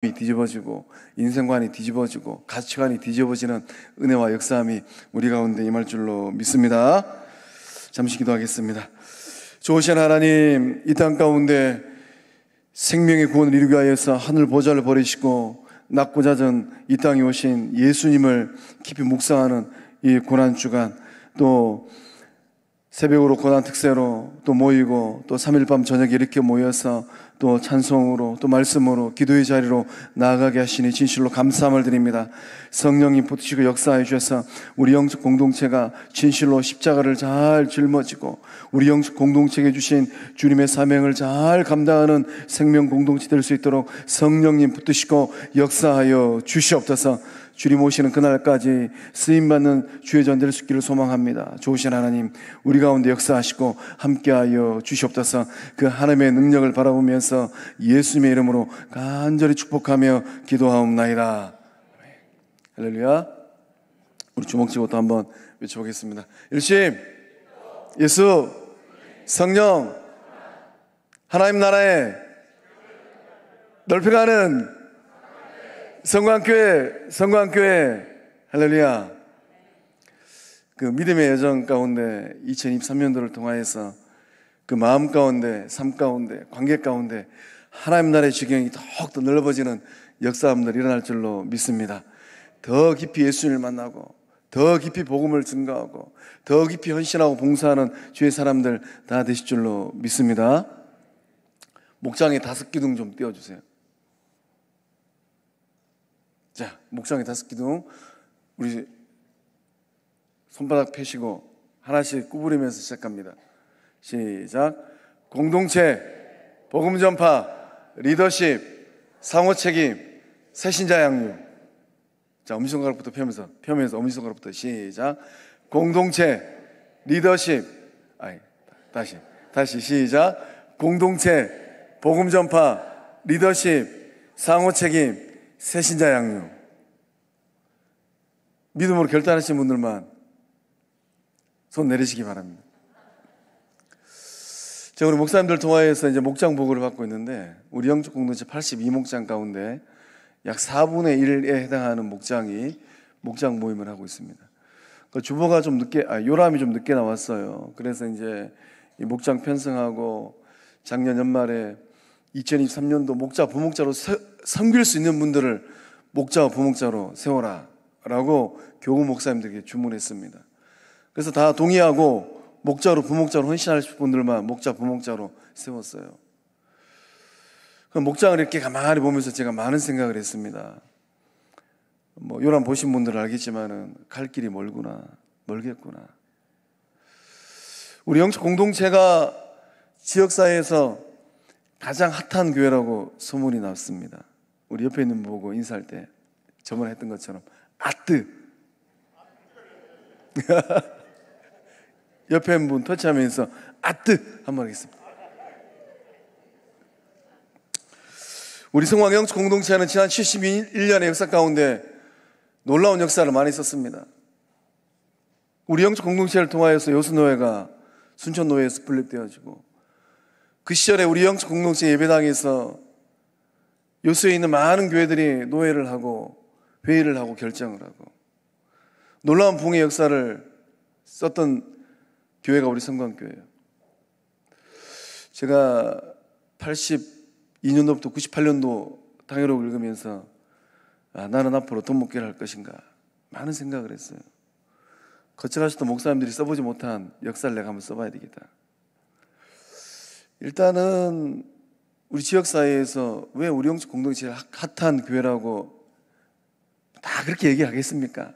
뒤집어지고 인생관이 뒤집어지고 가치관이 뒤집어지는 은혜와 역사함이 우리 가운데 임할 줄로 믿습니다. 잠시 기도하겠습니다. 좋으신 하나님, 이 땅 가운데 생명의 구원을 이루기 위하여서 하늘 보좌를 버리시고 낮고 잦은 이 땅에 오신 예수님을 깊이 묵상하는 이 고난주간, 또 새벽으로 고난 특세로 또 모이고, 또 3일 밤 저녁에 이렇게 모여서 또 찬송으로 또 말씀으로 기도의 자리로 나아가게 하시니 진실로 감사함을 드립니다. 성령님 붙으시고 역사해 주셔서 우리 영적 공동체가 진실로 십자가를 잘 짊어지고 우리 영적 공동체에 주신 주님의 사명을 잘 감당하는 생명 공동체 될 수 있도록 성령님 붙으시고 역사하여 주시옵소서. 주님 오시는 그날까지 쓰임받는 주의 전 될 수 있기를 소망합니다. 좋으신 하나님, 우리 가운데 역사하시고 함께하여 주시옵소서. 그 하나님의 능력을 바라보면서 예수님의 이름으로 간절히 축복하며 기도하옵나이다. 할렐루야. 우리 주먹쥐부터 한번 외쳐보겠습니다. 일심, 예수, 성령, 하나님 나라에 넓혀가는 성광교회. 할렐루야. 그 믿음의 여정 가운데 2023년도를 통하여서 그 마음 가운데, 삶 가운데, 관계 가운데 하나님 나라의 지경이 더욱더 넓어지는 역사함들 일어날 줄로 믿습니다. 더 깊이 예수님을 만나고, 더 깊이 복음을 증거하고, 더 깊이 헌신하고 봉사하는 주의 사람들 다 되실 줄로 믿습니다. 목장에 5기둥 좀 띄워주세요. 자, 목장에 5기둥, 우리 손바닥 펴시고 하나씩 구부리면서 시작합니다. 시작. 공동체, 복음 전파, 리더십, 상호 책임, 새신자 양육. 자, 엄지손가락부터 펴면서 엄지손가락부터 시작. 공동체, 리더십, 다시 시작. 공동체, 복음 전파, 리더십, 상호 책임, 새신자 양육. 믿음으로 결단하신 분들만 손 내리시기 바랍니다. 제가 우리 목사님들 통화해서 이제 목장 보고를 받고 있는데, 우리 영적 공동체 82목장 가운데 약 4분의 1에 해당하는 목장이 목장 모임을 하고 있습니다. 그 주보가 좀 늦게, 요람이 좀 늦게 나왔어요. 그래서 이제 이 목장 편성하고 작년 연말에 2023년도 목자, 부목자로 섬길 수 있는 분들을 목자와 부목자로 세워라 라고 교구 목사님들에게 주문했습니다. 그래서 다 동의하고 목자로 부목자로 헌신하실 분들만 목자, 부목자로 세웠어요. 목장을 이렇게 가만히 보면서 제가 많은 생각을 했습니다. 요람 보신 분들은 알겠지만은 갈 길이 멀겠구나. 우리 영적 공동체가 지역사회에서 가장 핫한 교회라고 소문이 났습니다. 우리 옆에 있는 분 보고 인사할 때 저번에 했던 것처럼 아뜨. 옆에 있는 분 터치하면서 아뜨 한번 하겠습니다. 우리 성황 영적 공동체는 지난 71년의 역사 가운데 놀라운 역사를 많이 썼습니다. 우리 영적 공동체를 통하여서 여수노회가 순천노회에서 분립되어지고, 그 시절에 우리 영적 공동체 예배당에서 여수에 있는 많은 교회들이 노회를 하고 회의를 하고 결정을 하고 놀라운 부흥의 역사를 썼던 교회가 우리 성광교회예요. 제가 82년도부터 98년도 당회록을 읽으면서 나는 앞으로 돈목회를 할 것인가 많은 생각을 했어요. 거쳐가셨던 목사님들이 써보지 못한 역사를 내가 한번 써봐야 되겠다. 일단은 우리 지역사회에서 왜 우리 영적 공동체가 핫한 교회라고 다 그렇게 얘기하겠습니까?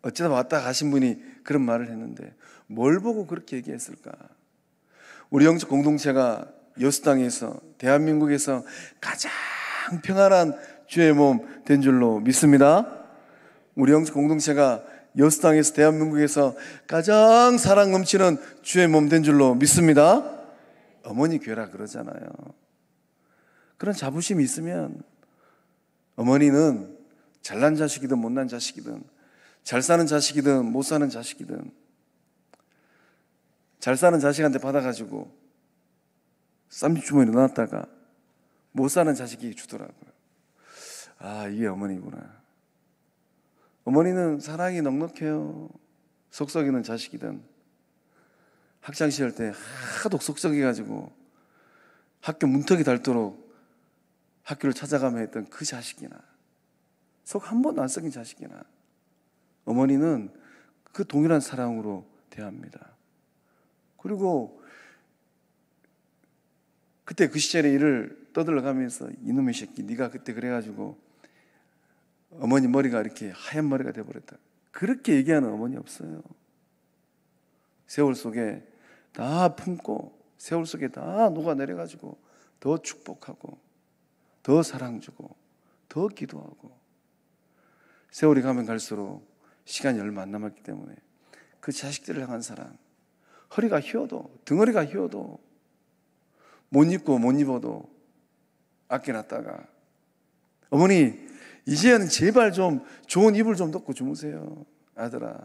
어쩌다 왔다 가신 분이 그런 말을 했는데 뭘 보고 그렇게 얘기했을까? 우리 영적 공동체가 여수 땅에서, 대한민국에서 가장 평안한 주의 몸 된 줄로 믿습니다. 우리 영적 공동체가 여수 땅에서, 대한민국에서 가장 사랑 넘치는 주의 몸 된 줄로 믿습니다. 어머니 교회라 그러잖아요. 그런 자부심이 있으면 어머니는 잘난 자식이든 못난 자식이든, 잘 사는 자식이든 못 사는 자식이든, 잘 사는 자식한테 받아가지고 쌈주머니에 넣어놨다가 못 사는 자식이 주더라고요. 이게 어머니구나. 어머니는 사랑이 넉넉해요. 속썩이는 자식이든 학창시절 때 하도 속썩여가지고 학교 문턱이 닳도록 학교를 찾아가며 했던 그 자식이나 속 한 번도 안 썩인 자식이나 어머니는 그 동일한 사랑으로 대합니다. 그리고 그때 그 시절에 이를 떠들어가면서 이놈의 새끼 네가 그때 그래가지고 어머니 머리가 이렇게 하얀 머리가 돼버렸다, 그렇게 얘기하는 어머니 없어요. 세월 속에 다 품고 세월 속에 다 녹아내려가지고 더 축복하고 더 사랑 주고 더 기도하고, 세월이 가면 갈수록 시간이 얼마 안 남았기 때문에 그 자식들을 향한 사랑, 허리가 휘어도 등허리가 휘어도 못 입고 못 입어도 아껴놨다가 어머니 이제는 제발 좀 좋은 이불 좀 덮고 주무세요. 아들아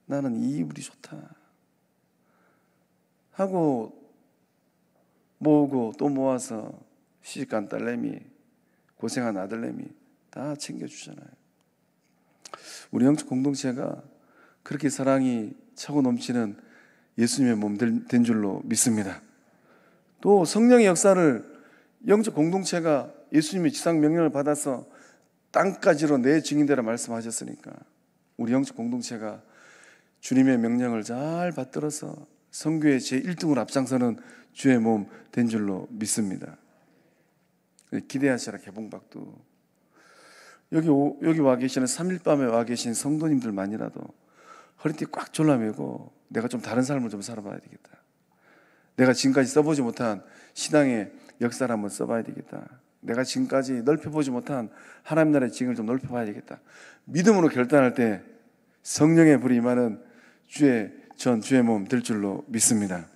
나는 이 이불이 좋다 하고 모으고 또 모아서 시집간 딸내미, 고생한 아들내미 다 챙겨주잖아요. 우리 영적 공동체가 그렇게 사랑이 차고 넘치는 예수님의 몸 된 줄로 믿습니다. 또 성령의 역사를 영적 공동체가 예수님의 지상 명령을 받아서 땅까지로 내 증인되라 말씀하셨으니까 우리 영적 공동체가 주님의 명령을 잘 받들어서 선교의 제1등으로 앞장서는 주의 몸 된 줄로 믿습니다. 기대하시라 개봉박도. 여기 와 계시는 3일 밤에 와 계신 성도님들만이라도 허리띠 꽉 졸라매고 내가 좀 다른 삶을 좀 살아봐야 되겠다, 내가 지금까지 써보지 못한 신앙의 역사를 한번 써봐야 되겠다, 내가 지금까지 넓혀보지 못한 하나님 나라의 징을 좀 넓혀봐야 되겠다, 믿음으로 결단할 때 성령의 불이 임하는 주의 몸 될 줄로 믿습니다.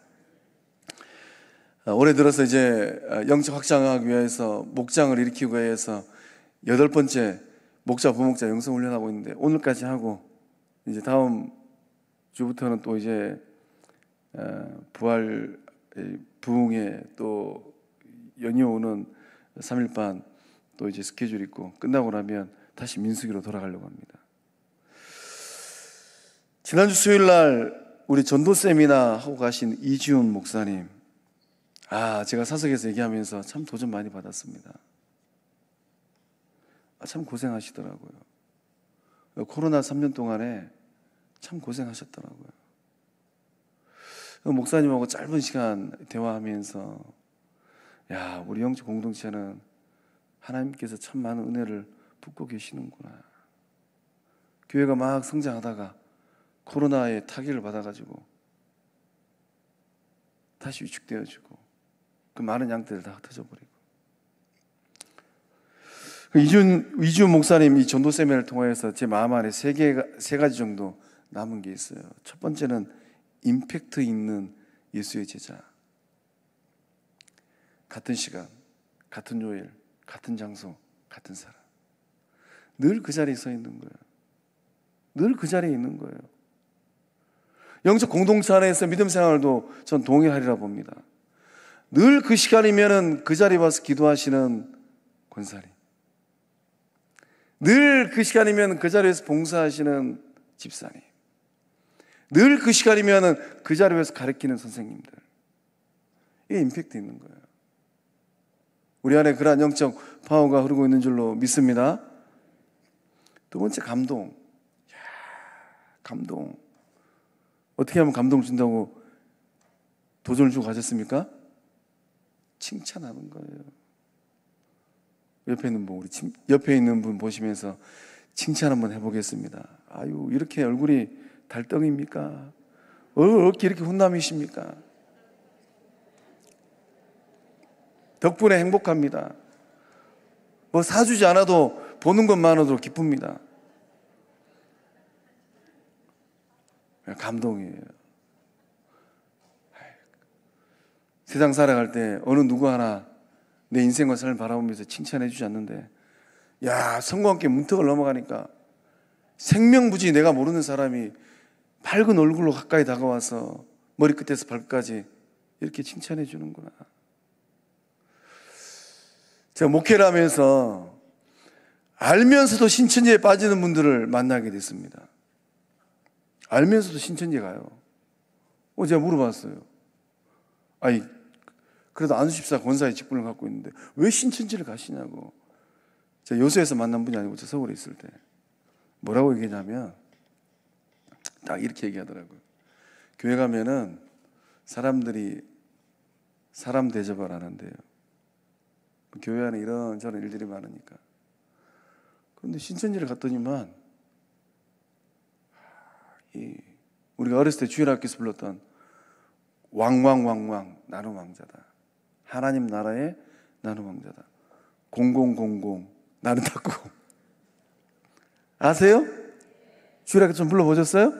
올해 들어서 이제 영적 확장하기 위해서 목장을 일으키기 위해서 8번째 목자 부목자 영성 훈련하고 있는데 오늘까지 하고 이제 다음 주부터는 또 이제 부활 부흥에 또 연이어오는 3일반 또 이제 스케줄 있고 끝나고 나면 다시 민수기로 돌아가려고 합니다. 지난주 수요일날 우리 전도 세미나 하고 가신 이지훈 목사님, 제가 사석에서 얘기하면서 참 도전 많이 받았습니다. 참 고생하시더라고요. 코로나 3년 동안에 참 고생하셨더라고요. 목사님하고 짧은 시간 대화하면서 우리 영적 공동체는 하나님께서 참 많은 은혜를 붓고 계시는구나. 교회가 막 성장하다가 코로나의 타격을 받아가지고 다시 위축되어지고 그 많은 양떼를 다 흩어져버리고, 이준 목사님 이 전도 세미나를 통해서 제 마음 안에 세 가지 정도 남은 게 있어요. 첫 번째는 임팩트 있는 예수의 제자. 같은 시간, 같은 요일, 같은 장소, 같은 사람. 늘 그 자리에 서 있는 거예요. 늘 그 자리에 있는 거예요. 영적 공동체 안에서 믿음 생활도 전 동일하리라 봅니다. 늘 그 시간이면은 그 자리에 와서 기도하시는 권사님, 늘 그 시간이면 그 자리에서 봉사하시는 집사님, 늘 그 시간이면은 그 자리에서 가르치는 선생님들. 이게 임팩트 있는 거예요. 우리 안에 그러한 영적 파워가 흐르고 있는 줄로 믿습니다. 두 번째, 감동. 감동. 어떻게 하면 감동을 준다고 도전을 주고 가셨습니까? 칭찬하는 거예요. 옆에 있는 분 보시면서 칭찬 한번 해보겠습니다. 아유, 이렇게 얼굴이 달덩입니까? 어떻게 이렇게 훈남이십니까? 덕분에 행복합니다. 뭐 사주지 않아도 보는 것만으로도 기쁩니다. 감동이에요. 세상 살아갈 때 어느 누구 하나 내 인생과 삶을 바라보면서 칭찬해 주지 않는데, 성공함께 문턱을 넘어가니까 생명부지 내가 모르는 사람이 밝은 얼굴로 가까이 다가와서 머리끝에서 발끝까지 이렇게 칭찬해 주는구나. 제가 목회를 하면서 알면서도 신천지에 빠지는 분들을 만나게 됐습니다. 알면서도 신천지에 가요. 제가 물어봤어요. 아니, 그래도 안수집사 권사의 직분을 갖고 있는데 왜 신천지를 가시냐고. 제가 여수에서 만난 분이 아니고 저 서울에 있을 때 뭐라고 얘기하냐면 딱 이렇게 얘기하더라고요. 교회 가면은 사람들이 사람 대접을 하는데요. 교회 안에 이런저런 일들이 많으니까. 그런데 신천지를 갔더니만 우리가 어렸을 때 주일학교에서 불렀던 왕왕왕왕 나는 왕자다. 하나님 나라에 나는 왕자다. 0000 나는 탁구공. 아세요? 주일학교 좀 불러보셨어요?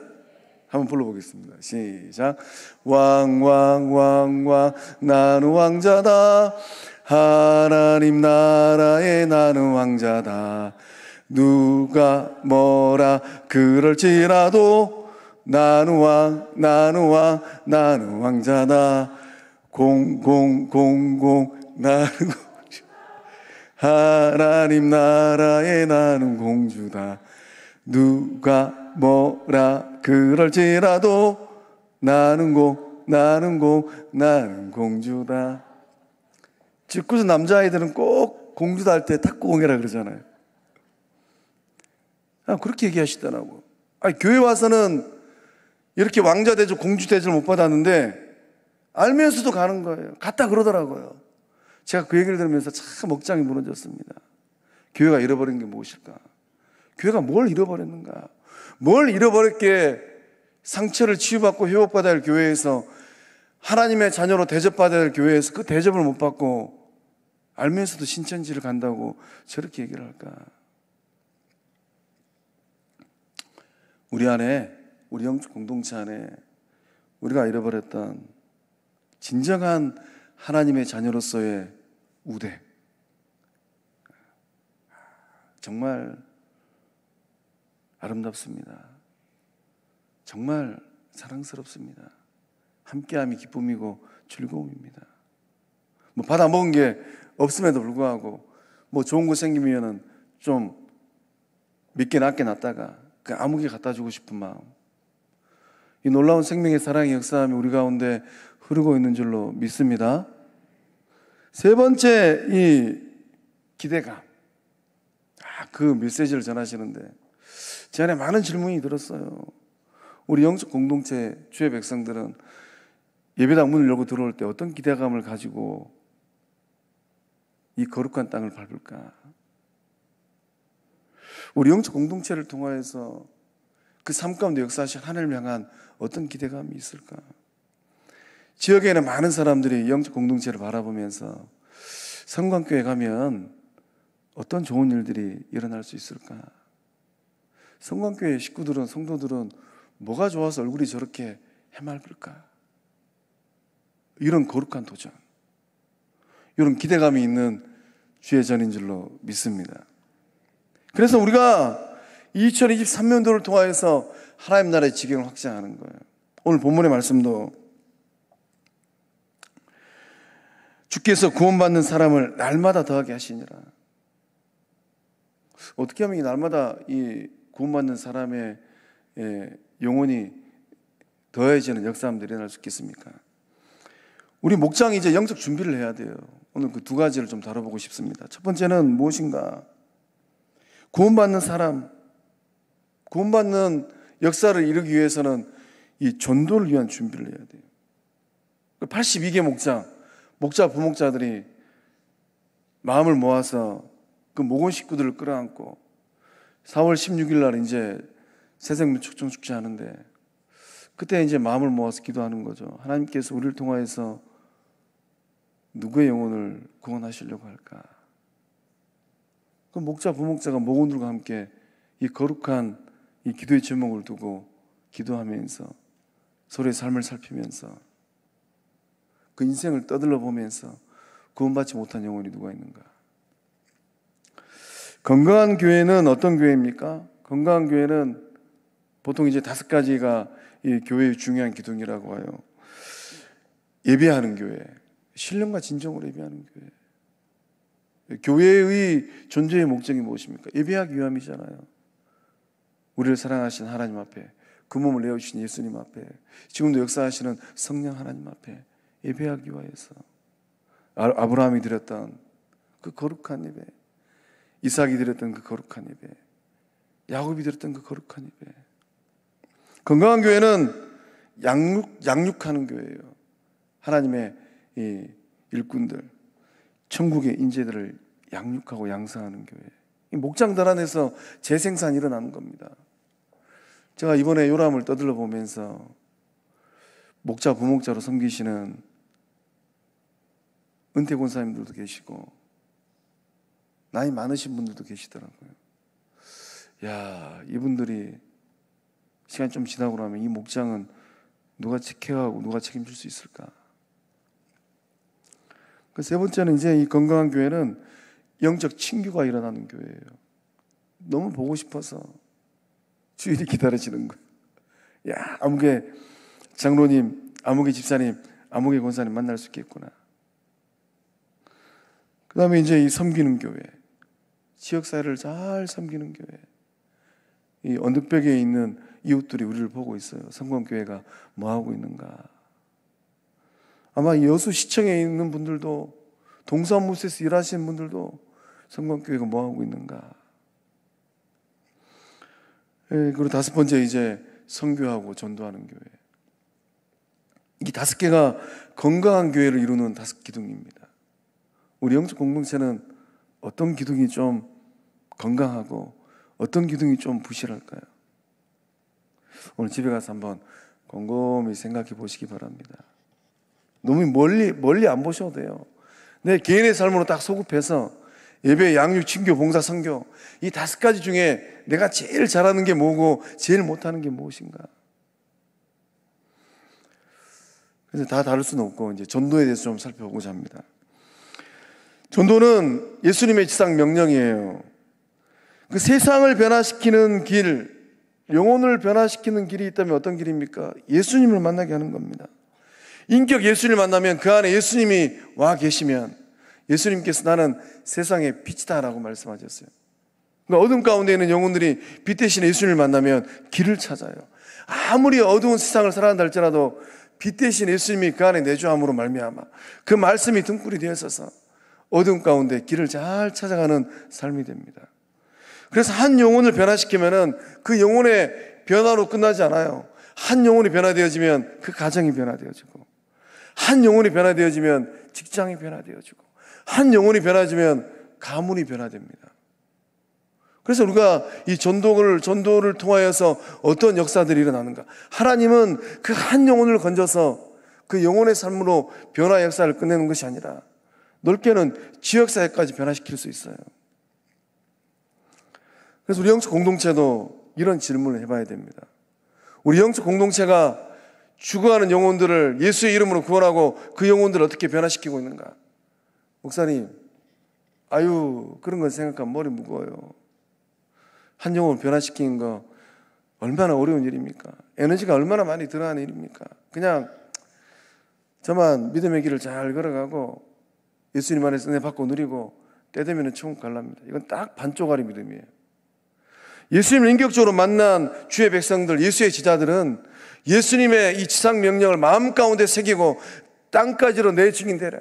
한번 불러보겠습니다. 시작. 왕왕왕왕 나는 왕자다. 하나님 나라에 나는 왕자다. 누가 뭐라 그럴지라도 나는 나는 나는 왕자다. 0000 나는 공주. 하나님 나라에 나는 공주다. 누가 뭐라 그럴지라도 나는 공주다. 집구석 남자아이들은 꼭 공주다 할 때 탁구공이라 그러잖아요. 그렇게 얘기하시더라고. 교회 와서는 이렇게 왕자 대접, 공주 대접을 못 받았는데 알면서도 가는 거예요. 갔다 그러더라고요. 제가 그 얘기를 들으면서 참 억장이 무너졌습니다. 교회가 잃어버린 게 무엇일까? 교회가 뭘 잃어버렸는가? 뭘 잃어버렸기에 상처를 치유받고 회복받아야 할 교회에서, 하나님의 자녀로 대접받아야 할 교회에서 그 대접을 못 받고 알면서도 신천지를 간다고 저렇게 얘기를 할까? 우리 안에, 우리 영적 공동체 안에 우리가 잃어버렸던 진정한 하나님의 자녀로서의 우대, 정말 아름답습니다. 정말 사랑스럽습니다. 함께함이 기쁨이고 즐거움입니다. 받아 먹은 게 없음에도 불구하고 좋은 거 생기면은 좀 믿게 낮게 놨다가 그 아무게 갖다 주고 싶은 마음, 이 놀라운 생명의 사랑의 역사함이 우리 가운데 흐르고 있는 줄로 믿습니다. 세 번째, 이 기대감. 그 메시지를 전하시는데 제 안에 많은 질문이 들었어요. 우리 영적 공동체 주의 백성들은 예배당 문을 열고 들어올 때 어떤 기대감을 가지고 이 거룩한 땅을 밟을까? 우리 영적 공동체를 통하여서 그 삶 가운데 역사하신 하나님을 향한 어떤 기대감이 있을까? 지역에는 많은 사람들이 영적 공동체를 바라보면서 성광교회 가면 어떤 좋은 일들이 일어날 수 있을까? 성광교회 식구들은, 성도들은 뭐가 좋아서 얼굴이 저렇게 해맑을까? 이런 거룩한 도전, 이런 기대감이 있는 주의 전인 줄로 믿습니다. 그래서 우리가 2023년도를 통하여서 하나님 나라의 지경을 확장하는 거예요. 오늘 본문의 말씀도 주께서 구원받는 사람을 날마다 더하게 하시니라. 어떻게 하면 이 날마다 이 구원받는 사람의 영혼이 더해지는 역사함들이 일어날 수 있겠습니까? 우리 목장이 이제 영적 준비를 해야 돼요. 오늘 그 두 가지를 좀 다뤄보고 싶습니다. 첫 번째는 무엇인가? 구원받는 사람, 구원받는 역사를 이루기 위해서는 이 전도를 위한 준비를 해야 돼요. 82개 목자 부목자들이 마음을 모아서 그 목원 식구들을 끌어안고 4월 16일 날 이제 새생명 축전 축제 하는데, 그때 이제 마음을 모아서 기도하는 거죠. 하나님께서 우리를 통하여서 누구의 영혼을 구원하시려고 할까? 그 목자 부목자가 목원들과 함께 이 거룩한 이 기도의 제목을 두고 기도하면서 서로의 삶을 살피면서 그 인생을 떠들러 보면서 구원받지 못한 영혼이 누가 있는가? 건강한 교회는 어떤 교회입니까? 건강한 교회는 보통 이제 5가지가 이 교회의 중요한 기둥이라고 해요. 예배하는 교회, 신령과 진정으로 예배하는 교회, 교회의 존재의 목적이 무엇입니까? 예배하기 위함이잖아요. 우리를 사랑하신 하나님 앞에, 그 몸을 내어주신 예수님 앞에, 지금도 역사하시는 성령 하나님 앞에 예배하기 위해서 아브라함이 드렸던 그 거룩한 예배, 이삭이 드렸던 그 거룩한 예배, 야곱이 드렸던 그 거룩한 예배. 건강한 교회는 양육하는 교회예요. 하나님의 이 일꾼들, 천국의 인재들을 양육하고 양성하는 교회. 이 목장들 안에서 재생산이 일어나는 겁니다. 제가 이번에 요람을 떠들러 보면서 목자, 부목자로 섬기시는 은퇴 권사님들도 계시고 나이 많으신 분들도 계시더라고요. 야, 이분들이 시간 좀 지나고 나면 이 목장은 누가 지켜가고 누가 책임질 수 있을까? 그 세 번째는 이제 이 건강한 교회는 영적 친교가 일어나는 교회예요. 너무 보고 싶어서 주일이 기다려지는 거예요. 야, 아무개 장로님, 아무개 집사님, 아무개 권사님 만날 수 있겠구나. 그 다음에 이제 이 섬기는 교회, 지역사회를 잘 섬기는 교회. 이 언덕벽에 있는 이웃들이 우리를 보고 있어요. 성광교회가 뭐하고 있는가. 아마 여수시청에 있는 분들도, 동사무소에서 일하시는 분들도 성광교회가 뭐하고 있는가. 그리고 다섯 번째 이제 선교하고 전도하는 교회. 이 다섯 개가 건강한 교회를 이루는 다섯 기둥입니다. 우리 영적 공동체는 어떤 기둥이 좀 건강하고 어떤 기둥이 좀 부실할까요? 오늘 집에 가서 한번 곰곰이 생각해 보시기 바랍니다. 너무 멀리 안 보셔도 돼요. 내 개인의 삶으로 딱 소급해서 예배, 양육, 친교, 봉사, 선교, 이 다섯 가지 중에 내가 제일 잘하는 게 뭐고 제일 못하는 게 무엇인가. 그래서 다 다룰 수는 없고 이제 전도에 대해서 좀 살펴보고자 합니다. 전도는 예수님의 지상 명령이에요. 그 세상을 변화시키는 길, 영혼을 변화시키는 길이 있다면 어떤 길입니까? 예수님을 만나게 하는 겁니다. 인격 예수님을 만나면 그 안에 예수님이 와 계시면 예수님께서 나는 세상의 빛이다라고 말씀하셨어요. 그러니까 어둠 가운데 있는 영혼들이 빛 대신 예수님을 만나면 길을 찾아요. 아무리 어두운 세상을 살아간다 할지라도 빛 대신 예수님이 그 안에 내주함으로 말미암아 그 말씀이 등불이 되어 있어서 어둠 가운데 길을 잘 찾아가는 삶이 됩니다. 그래서 한 영혼을 변화시키면은 그 영혼의 변화로 끝나지 않아요. 한 영혼이 변화되어지면 그 가정이 변화되어지고, 한 영혼이 변화되어지면 직장이 변화되어지고, 한 영혼이 변화되면 가문이 변화됩니다. 그래서 우리가 이 전도를 통하여서 어떤 역사들이 일어나는가? 하나님은 그 한 영혼을 건져서 그 영혼의 삶으로 변화 역사를 끝내는 것이 아니라 넓게는 지역사회까지 변화시킬 수 있어요. 그래서 우리 영적 공동체도 이런 질문을 해봐야 됩니다. 우리 영적 공동체가 죽어가는 영혼들을 예수의 이름으로 구원하고 그 영혼들을 어떻게 변화시키고 있는가? 목사님, 그런 거 생각하면 머리 무거워요. 한 영혼을 변화시키는 거 얼마나 어려운 일입니까? 에너지가 얼마나 많이 들어가는 일입니까? 그냥 저만 믿음의 길을 잘 걸어가고 예수님 안에서 은혜 받고 누리고 때 되면 천국 갈랍니다. 이건 딱 반쪽짜리 믿음이에요. 예수님을 인격적으로 만난 주의 백성들, 예수의 제자들은 예수님의 이 지상 명령을 마음 가운데 새기고 땅까지로 내 증인 되라.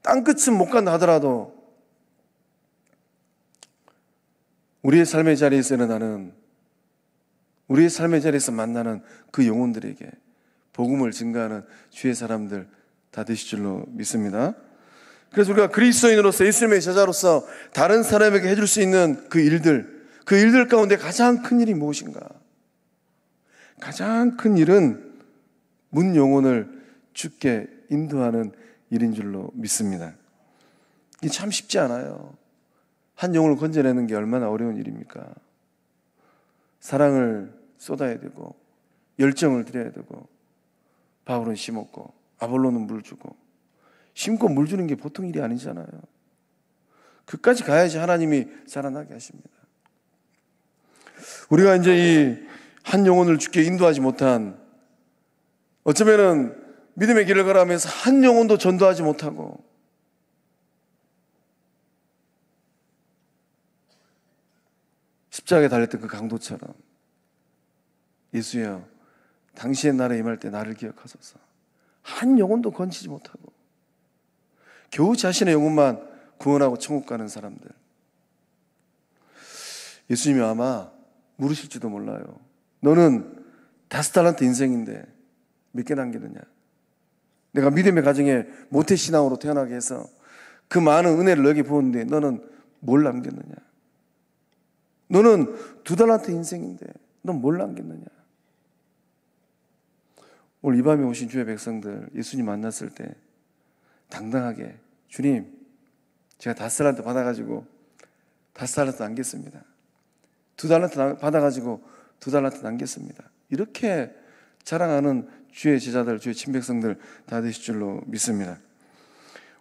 땅끝은 못 간다 하더라도 우리의 삶의 자리에서 일어나는, 우리의 삶의 자리에서 만나는 그 영혼들에게 복음을 증가하는 주의 사람들 다 되실 줄로 믿습니다. 그래서 우리가 그리스도인으로서 예수님의 제자로서 다른 사람에게 해줄 수 있는 그 일들 가운데 가장 큰 일이 무엇인가? 가장 큰 일은 문 영혼을 주께 인도하는 일인 줄로 믿습니다. 이게 참 쉽지 않아요. 한 영혼을 건져내는 게 얼마나 어려운 일입니까? 사랑을 쏟아야 되고 열정을 드려야 되고 바울은 심었고 아볼로는 물 주고 심고 물 주는 게 보통 일이 아니잖아요. 그까지 가야지 하나님이 자라나게 하십니다. 우리가 이제 이 한 영혼을 주께 인도하지 못한, 어쩌면은 믿음의 길을 걸어가면서 한 영혼도 전도하지 못하고 십자가에 달렸던 그 강도처럼 예수여 당신의 나라에 임할 때 나를 기억하소서. 한 영혼도 건지지 못하고 겨우 자신의 영혼만 구원하고 천국 가는 사람들. 예수님이 아마 물으실지도 몰라요. 너는 5달란트 인생인데 몇 개 남기느냐? 내가 믿음의 가정에 모태신앙으로 태어나게 해서 그 많은 은혜를 너에게 부었는데 너는 뭘 남겼느냐? 너는 2달란트 인생인데 넌 뭘 남겼느냐? 오늘 이 밤에 오신 주의 백성들, 예수님 만났을 때 당당하게 주님, 제가 5달란트 받아가지고 5달란트 남겼습니다. 2달란트 받아가지고 2달란트 남겼습니다. 이렇게 자랑하는 주의 제자들, 주의 친백성들 다 되실 줄로 믿습니다.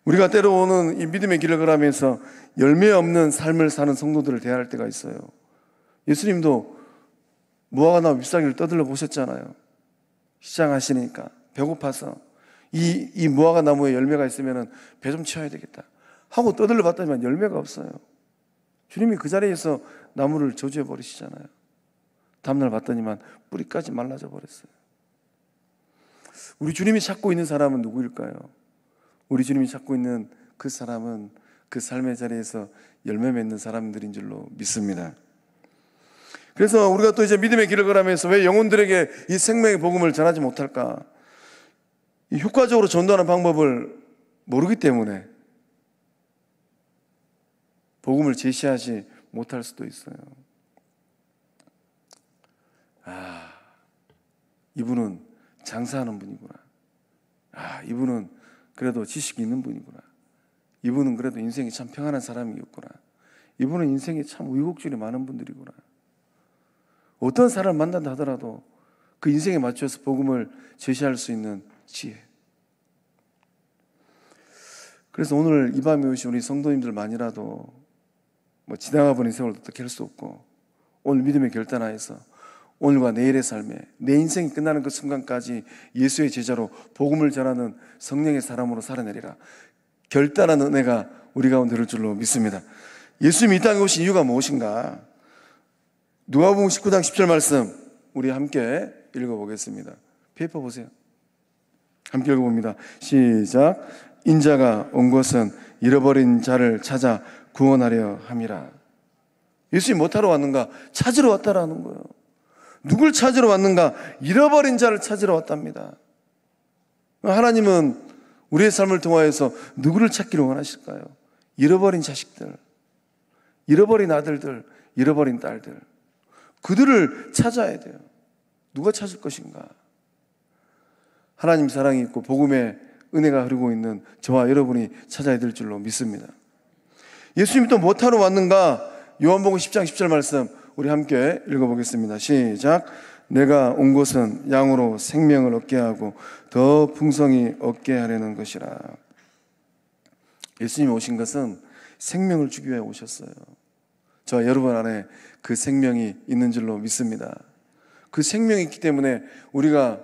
우리가 때로는 이 믿음의 길을 걸으면서 열매 없는 삶을 사는 성도들을 대할 때가 있어요. 예수님도 무화과 나무 잎사귀를 떠들러 보셨잖아요. 시장하시니까 배고파서 이 무화과 나무에 열매가 있으면 배 좀 채워야 되겠다 하고 떠들러 봤더니만 열매가 없어요. 주님이 그 자리에서 나무를 저주해 버리시잖아요. 다음날 봤더니만 뿌리까지 말라져 버렸어요. 우리 주님이 찾고 있는 사람은 누구일까요? 우리 주님이 찾고 있는 그 사람은 그 삶의 자리에서 열매 맺는 사람들인 줄로 믿습니다. 그래서 우리가 또 이제 믿음의 길을 걸으면서 왜 영혼들에게 이 생명의 복음을 전하지 못할까? 이 효과적으로 전도하는 방법을 모르기 때문에 복음을 제시하지 못할 수도 있어요. 이분은 장사하는 분이구나. 이분은 그래도 지식이 있는 분이구나. 이분은 그래도 인생이 참 평안한 사람이었구나. 이분은 인생에 참 우유곡절이 많은 분들이구나. 어떤 사람을 만난다 하더라도 그 인생에 맞춰서 복음을 제시할 수 있는 지혜. 그래서 오늘 이 밤에 오신 우리 성도님들만이라도 지나가 버린 세월도 어떻게 할 수 없고 오늘 믿음의 결단하에서 오늘과 내일의 삶에 내 인생이 끝나는 그 순간까지 예수의 제자로 복음을 전하는 성령의 사람으로 살아내리라 결단하는 은혜가 우리 가운데 들 줄로 믿습니다. 예수님이 이 땅에 오신 이유가 무엇인가? 누가복음 19장 10절 말씀 우리 함께 읽어보겠습니다. 페이퍼 보세요. 함께 읽어봅니다. 시작. 인자가 온 것은 잃어버린 자를 찾아 구원하려 함이라. 예수님이 뭐하러 왔는가? 찾으러 왔다라는 거예요. 누굴 찾으러 왔는가? 잃어버린 자를 찾으러 왔답니다. 하나님은 우리의 삶을 통하여서 누구를 찾기를 원하실까요? 잃어버린 자식들, 잃어버린 아들들, 잃어버린 딸들, 그들을 찾아야 돼요. 누가 찾을 것인가? 하나님 사랑이 있고 복음의 은혜가 흐르고 있는 저와 여러분이 찾아야 될 줄로 믿습니다. 예수님이 또 뭐하러 왔는가? 요한복음 10장 10절 말씀 우리 함께 읽어보겠습니다. 시작. 내가 온 것은 양으로 생명을 얻게 하고 더 풍성히 얻게 하려는 것이라. 예수님이 오신 것은 생명을 주기 위해 오셨어요. 저와 여러분 안에 그 생명이 있는 줄로 믿습니다. 그 생명이 있기 때문에 우리가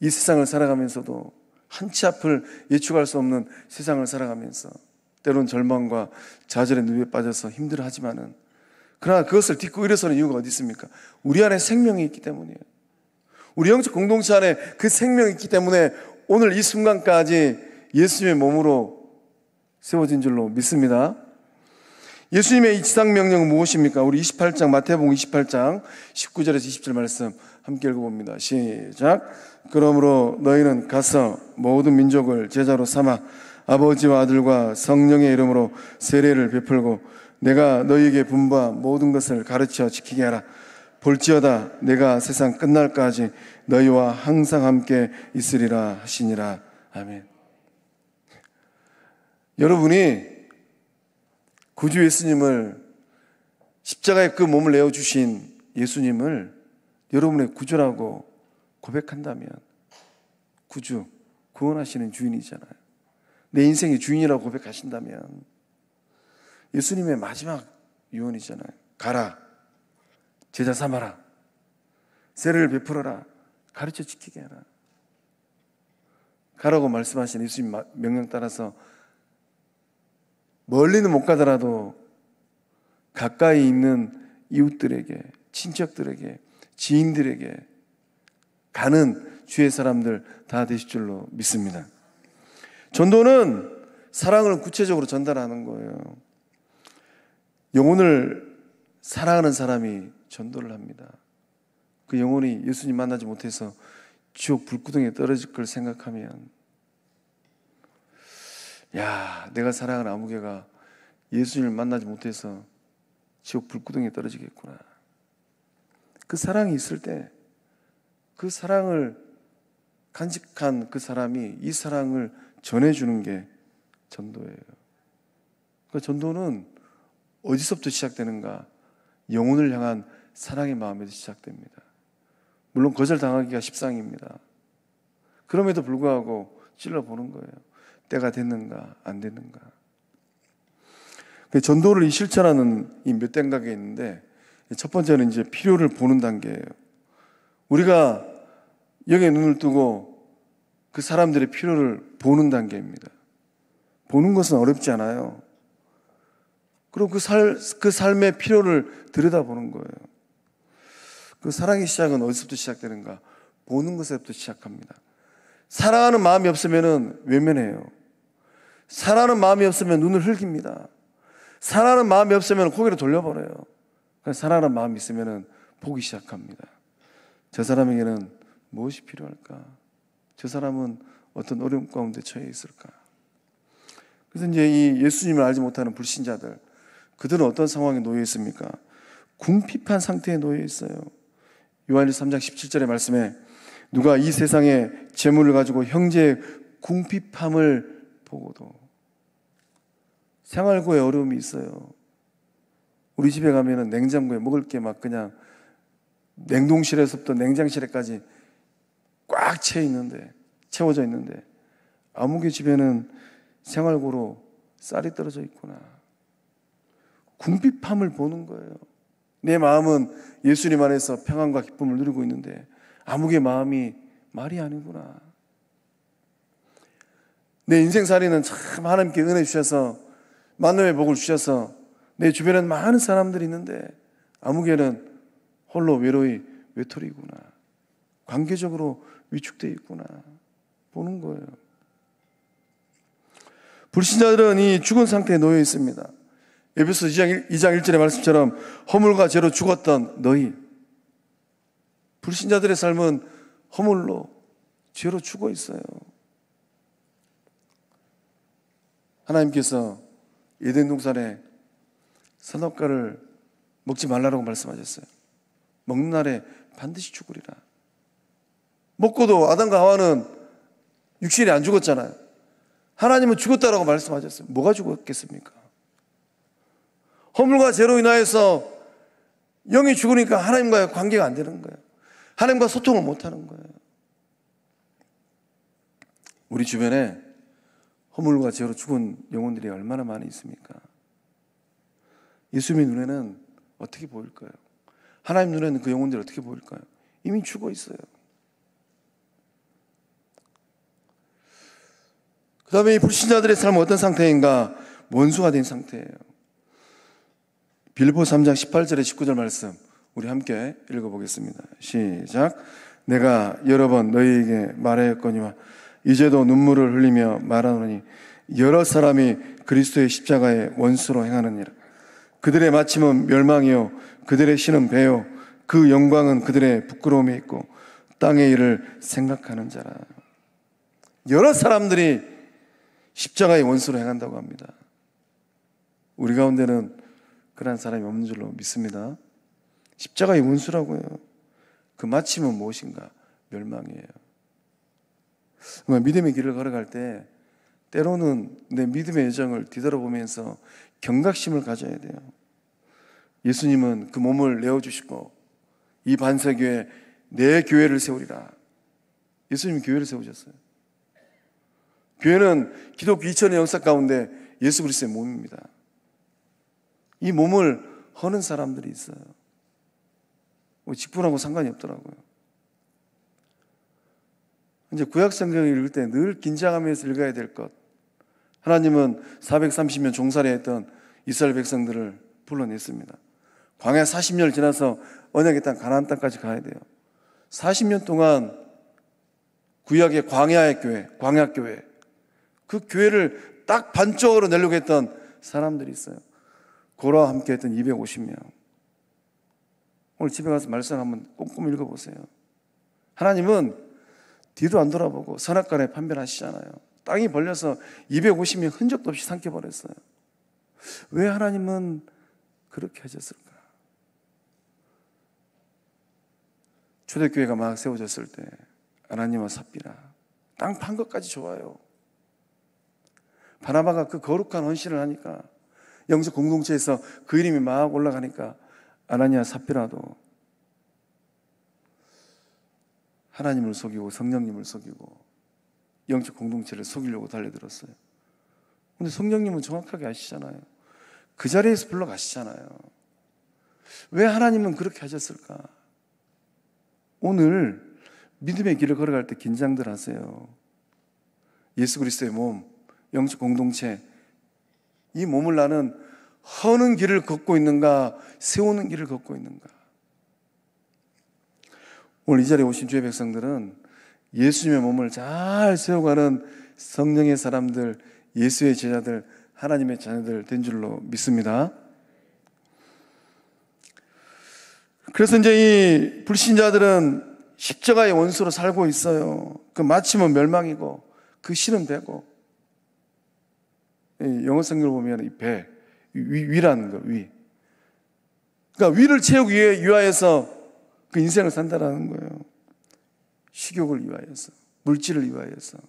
이 세상을 살아가면서도 한치 앞을 예측할 수 없는 세상을 살아가면서 때론 절망과 좌절의 늪에 빠져서 힘들어하지만은 그러나 그것을 딛고 일어서는 이유가 어디 있습니까? 우리 안에 생명이 있기 때문이에요. 우리 영적 공동체 안에 그 생명이 있기 때문에 오늘 이 순간까지 예수님의 몸으로 세워진 줄로 믿습니다. 예수님의 이 지상명령은 무엇입니까? 우리 28장 마태복음 28장 19절에서 20절 말씀 함께 읽어봅니다. 시작. 그러므로 너희는 가서 모든 민족을 제자로 삼아 아버지와 아들과 성령의 이름으로 세례를 베풀고 내가 너희에게 분부한 모든 것을 가르쳐 지키게 하라. 볼지어다 내가 세상 끝날까지 너희와 항상 함께 있으리라 하시니라. 아멘. 여러분이 구주 예수님을 십자가에 그 몸을 내어주신 예수님을 여러분의 구주라고 고백한다면 구주, 구원하시는 주인이잖아요. 내 인생의 주인이라고 고백하신다면 예수님의 마지막 유언이잖아요. 가라, 제자 삼아라, 세례를 베풀어라, 가르쳐 지키게 하라. 가라고 말씀하신 예수님 명령 따라서 멀리는 못 가더라도 가까이 있는 이웃들에게, 친척들에게, 지인들에게 가는 주의 사람들 다 되실 줄로 믿습니다. 전도는 사랑을 구체적으로 전달하는 거예요. 영혼을 사랑하는 사람이 전도를 합니다. 그 영혼이 예수님 만나지 못해서 지옥 불구덩이에 떨어질 걸 생각하면, 야, 내가 사랑하는 아무개가 예수님을 만나지 못해서 지옥 불구덩이에 떨어지겠구나. 그 사랑이 있을 때 그 사랑을 간직한 그 사람이 이 사랑을 전해주는 게 전도예요. 그러니까 전도는 어디서부터 시작되는가? 영혼을 향한 사랑의 마음에서 시작됩니다. 물론 거절당하기가 십상입니다. 그럼에도 불구하고 찔러보는 거예요. 때가 됐는가 안 됐는가. 전도를 이 실천하는 이 몇 단계가 있는데, 첫 번째는 이제 필요를 보는 단계예요. 우리가 여기에 눈을 뜨고 그 사람들의 필요를 보는 단계입니다. 보는 것은 어렵지 않아요. 그리고 그 삶의 필요를 들여다보는 거예요. 그 사랑의 시작은 어디서부터 시작되는가? 보는 것에서부터 시작합니다. 사랑하는 마음이 없으면 외면해요. 사랑하는 마음이 없으면 눈을 흘깁니다. 사랑하는 마음이 없으면 고개를 돌려버려요. 사랑하는 마음이 있으면 보기 시작합니다. 저 사람에게는 무엇이 필요할까? 저 사람은 어떤 어려움 가운데 처해 있을까? 그래서 이제 이 예수님을 알지 못하는 불신자들, 그들은 어떤 상황에 놓여 있습니까? 궁핍한 상태에 놓여 있어요. 요한일서 3장 17절의 말씀에 누가 이 세상의 재물을 가지고 형제의 궁핍함을 보고도, 생활고에 어려움이 있어요. 우리 집에 가면은 냉장고에 먹을 게 막 그냥 냉동실에서부터 냉장실에까지 꽉 채워져 있는데 아무개 집에는 생활고로 쌀이 떨어져 있구나. 궁핍함을 보는 거예요. 내 마음은 예수님 안에서 평안과 기쁨을 누리고 있는데 아무개 마음이 말이 아니구나. 내 인생살이는 참 하나님께 은혜 주셔서 만남의 복을 주셔서 내 주변엔 많은 사람들이 있는데 아무개는 홀로 외톨이구나. 관계적으로 위축되어 있구나. 보는 거예요. 불신자들은 이 죽은 상태에 놓여 있습니다. 에베소 2장 1절의 말씀처럼 허물과 죄로 죽었던 너희. 불신자들의 삶은 허물로 죄로 죽어 있어요. 하나님께서 에덴 동산에 선악과를 먹지 말라고 말씀하셨어요. 먹는 날에 반드시 죽으리라. 먹고도 아담과 하와는 육신이 안 죽었잖아요. 하나님은 죽었다라고 말씀하셨어요. 뭐가 죽었겠습니까? 허물과 죄로 인하여서 영이 죽으니까 하나님과의 관계가 안 되는 거예요. 하나님과 소통을 못 하는 거예요. 우리 주변에 허물과 죄로 죽은 영혼들이 얼마나 많이 있습니까? 예수님의 눈에는 어떻게 보일까요? 하나님 눈에는 그 영혼들이 어떻게 보일까요? 이미 죽어 있어요. 그 다음에 이 불신자들의 삶은 어떤 상태인가? 원수가 된 상태예요. 빌립보 3장 18절에 19절 말씀 우리 함께 읽어보겠습니다. 시작. 내가 여러 번 너희에게 말하였거니와 이제도 눈물을 흘리며 말하노니 여러 사람이 그리스도의 십자가의 원수로 행하느니라. 그들의 마침은 멸망이요 그들의 신은 배요 그 영광은 그들의 부끄러움에 있고 땅의 일을 생각하는 자라. 여러 사람들이 십자가의 원수로 행한다고 합니다. 우리 가운데는 그런 사람이 없는 줄로 믿습니다. 십자가의 원수라고요. 그 마침은 무엇인가? 멸망이에요. 믿음의 길을 걸어갈 때 때로는 내 믿음의 여정을 뒤돌아보면서 경각심을 가져야 돼요. 예수님은 그 몸을 내어주시고 이 반석에 내 교회를 세우리라. 예수님이 교회를 세우셨어요. 교회는 기독교 2000의 역사 가운데 예수 그리스도의 몸입니다. 이 몸을 허는 사람들이 있어요. 직분하고 상관이 없더라고요. 이제 구약 성경을 읽을 때 늘 긴장하면서 읽어야 될 것. 하나님은 430년 종살이 했던 이스라엘 백성들을 불러냈습니다. 광야 40년을 지나서 언약의 땅 가나안 땅까지 가야 돼요. 40년 동안 구약의 광야의 교회, 광야교회, 그 교회를 딱 반쪽으로 내려고 했던 사람들이 있어요. 고라와 함께 했던 250명. 오늘 집에 가서 말씀 한번 꼼꼼히 읽어보세요. 하나님은 뒤도 안 돌아보고 선악간에 판별하시잖아요. 땅이 벌려서 250명 흔적도 없이 삼켜버렸어요. 왜 하나님은 그렇게 하셨을까? 초대교회가 막 세워졌을 때 아나니와 삽비라 땅 판 것까지 좋아요. 바나바가 그 거룩한 헌신을 하니까 영적 공동체에서 그 이름이 막 올라가니까 아나니아 삽비라도 하나님을 속이고 성령님을 속이고 영적 공동체를 속이려고 달려들었어요. 근데 성령님은 정확하게 아시잖아요. 그 자리에서 불러가시잖아요. 왜 하나님은 그렇게 하셨을까? 오늘 믿음의 길을 걸어갈 때 긴장들 하세요. 예수 그리스도의 몸, 영적 공동체, 이 몸을 나는 허는 길을 걷고 있는가, 세우는 길을 걷고 있는가? 오늘 이 자리에 오신 주의 백성들은 예수님의 몸을 잘 세워가는 성령의 사람들, 예수의 제자들, 하나님의 자녀들 된 줄로 믿습니다. 그래서 이제 이 불신자들은 십자가의 원수로 살고 있어요. 그 마침은 멸망이고 그 실은 배고, 영어 성경을 보면 이 배, 위라는 거, 위. 그러니까 위를 채우기 위하여서 그 인생을 산다라는 거예요. 식욕을 위하여서, 물질을 위하여서.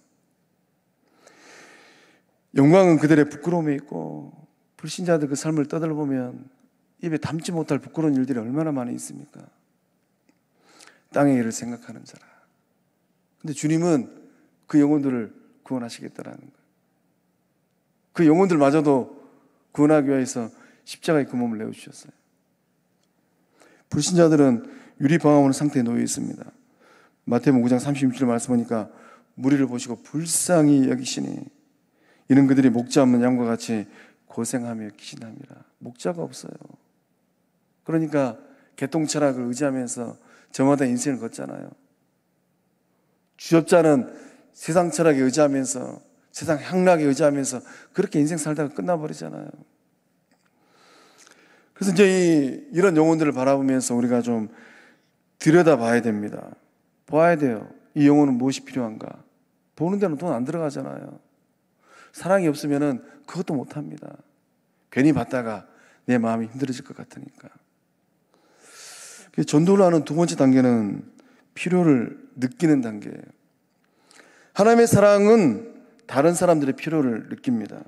영광은 그들의 부끄러움에 있고, 불신자들 그 삶을 떠들어보면 입에 담지 못할 부끄러운 일들이 얼마나 많이 있습니까? 땅의 일을 생각하는 자라. 근데 주님은 그 영혼들을 구원하시겠다라는 거예요. 그 영혼들마저도 구원하기 위해서 십자가의 그 몸을 내어주셨어요. 불신자들은 유리방황하는 상태에 놓여 있습니다. 마태복음 9장 36절 말씀하니까 무리를 보시고 불쌍히 여기시니 이는 그들이 목자 없는 양과 같이 고생하며 기신함이라. 목자가 없어요. 그러니까 개똥철학을 의지하면서 저마다 인생을 걷잖아요. 주업자는 세상 철학에 의지하면서, 세상 향락에 의지하면서 그렇게 인생 살다가 끝나버리잖아요. 그래서 이제 이런 영혼들을 바라보면서 우리가 좀 들여다봐야 됩니다. 봐야 돼요. 이 영혼은 무엇이 필요한가? 보는 데는 돈 안 들어가잖아요. 사랑이 없으면은 그것도 못합니다. 괜히 봤다가 내 마음이 힘들어질 것 같으니까. 전도를 하는 두 번째 단계는 필요를 느끼는 단계예요. 하나님의 사랑은 다른 사람들의 필요를 느낍니다.